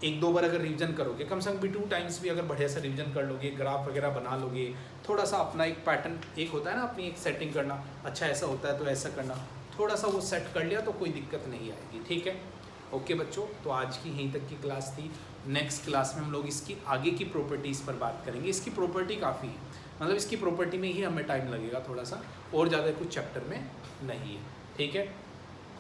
1-2 बार अगर रिवीजन करोगे, कम से कम भी 2 टाइम्स भी अगर बढ़िया से रिवीजन कर लोगे, ग्राफ वगैरह बना लोगे, थोड़ा सा अपना एक पैटर्न एक होता है ना, अपनी एक सेटिंग करना, अच्छा ऐसा होता है तो ऐसा करना, थोड़ा सा वो सेट कर लिया तो कोई दिक्कत नहीं आएगी। ठीक है, ओके बच्चों, तो आज की यहीं तक की क्लास थी। नेक्स्ट क्लास में हम लोग इसकी आगे की प्रॉपर्टीज़ पर बात करेंगे। इसकी प्रॉपर्टी काफ़ी है, मतलब इसकी प्रॉपर्टी में ही हमें टाइम लगेगा थोड़ा सा, और ज़्यादा कुछ चैप्टर में नहीं है। ठीक है,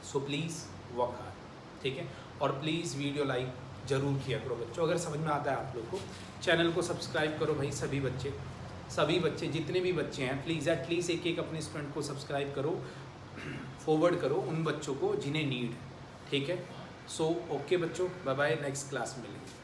सो प्लीज़ वर्क हार्ड। ठीक है, और प्लीज़ वीडियो लाइक ज़रूर किया करो बच्चों, अगर समझ में आता है आप लोग को। चैनल को सब्सक्राइब करो भाई, सभी बच्चे जितने भी बच्चे हैं प्लीज़ एटलीस्ट एक अपने स्टूडेंट को सब्सक्राइब करो, फॉरवर्ड करो उन बच्चों को जिन्हें नीड है। ठीक है, सो ओके बच्चों, बाय बाय, नेक्स्ट क्लास में मिलेंगे।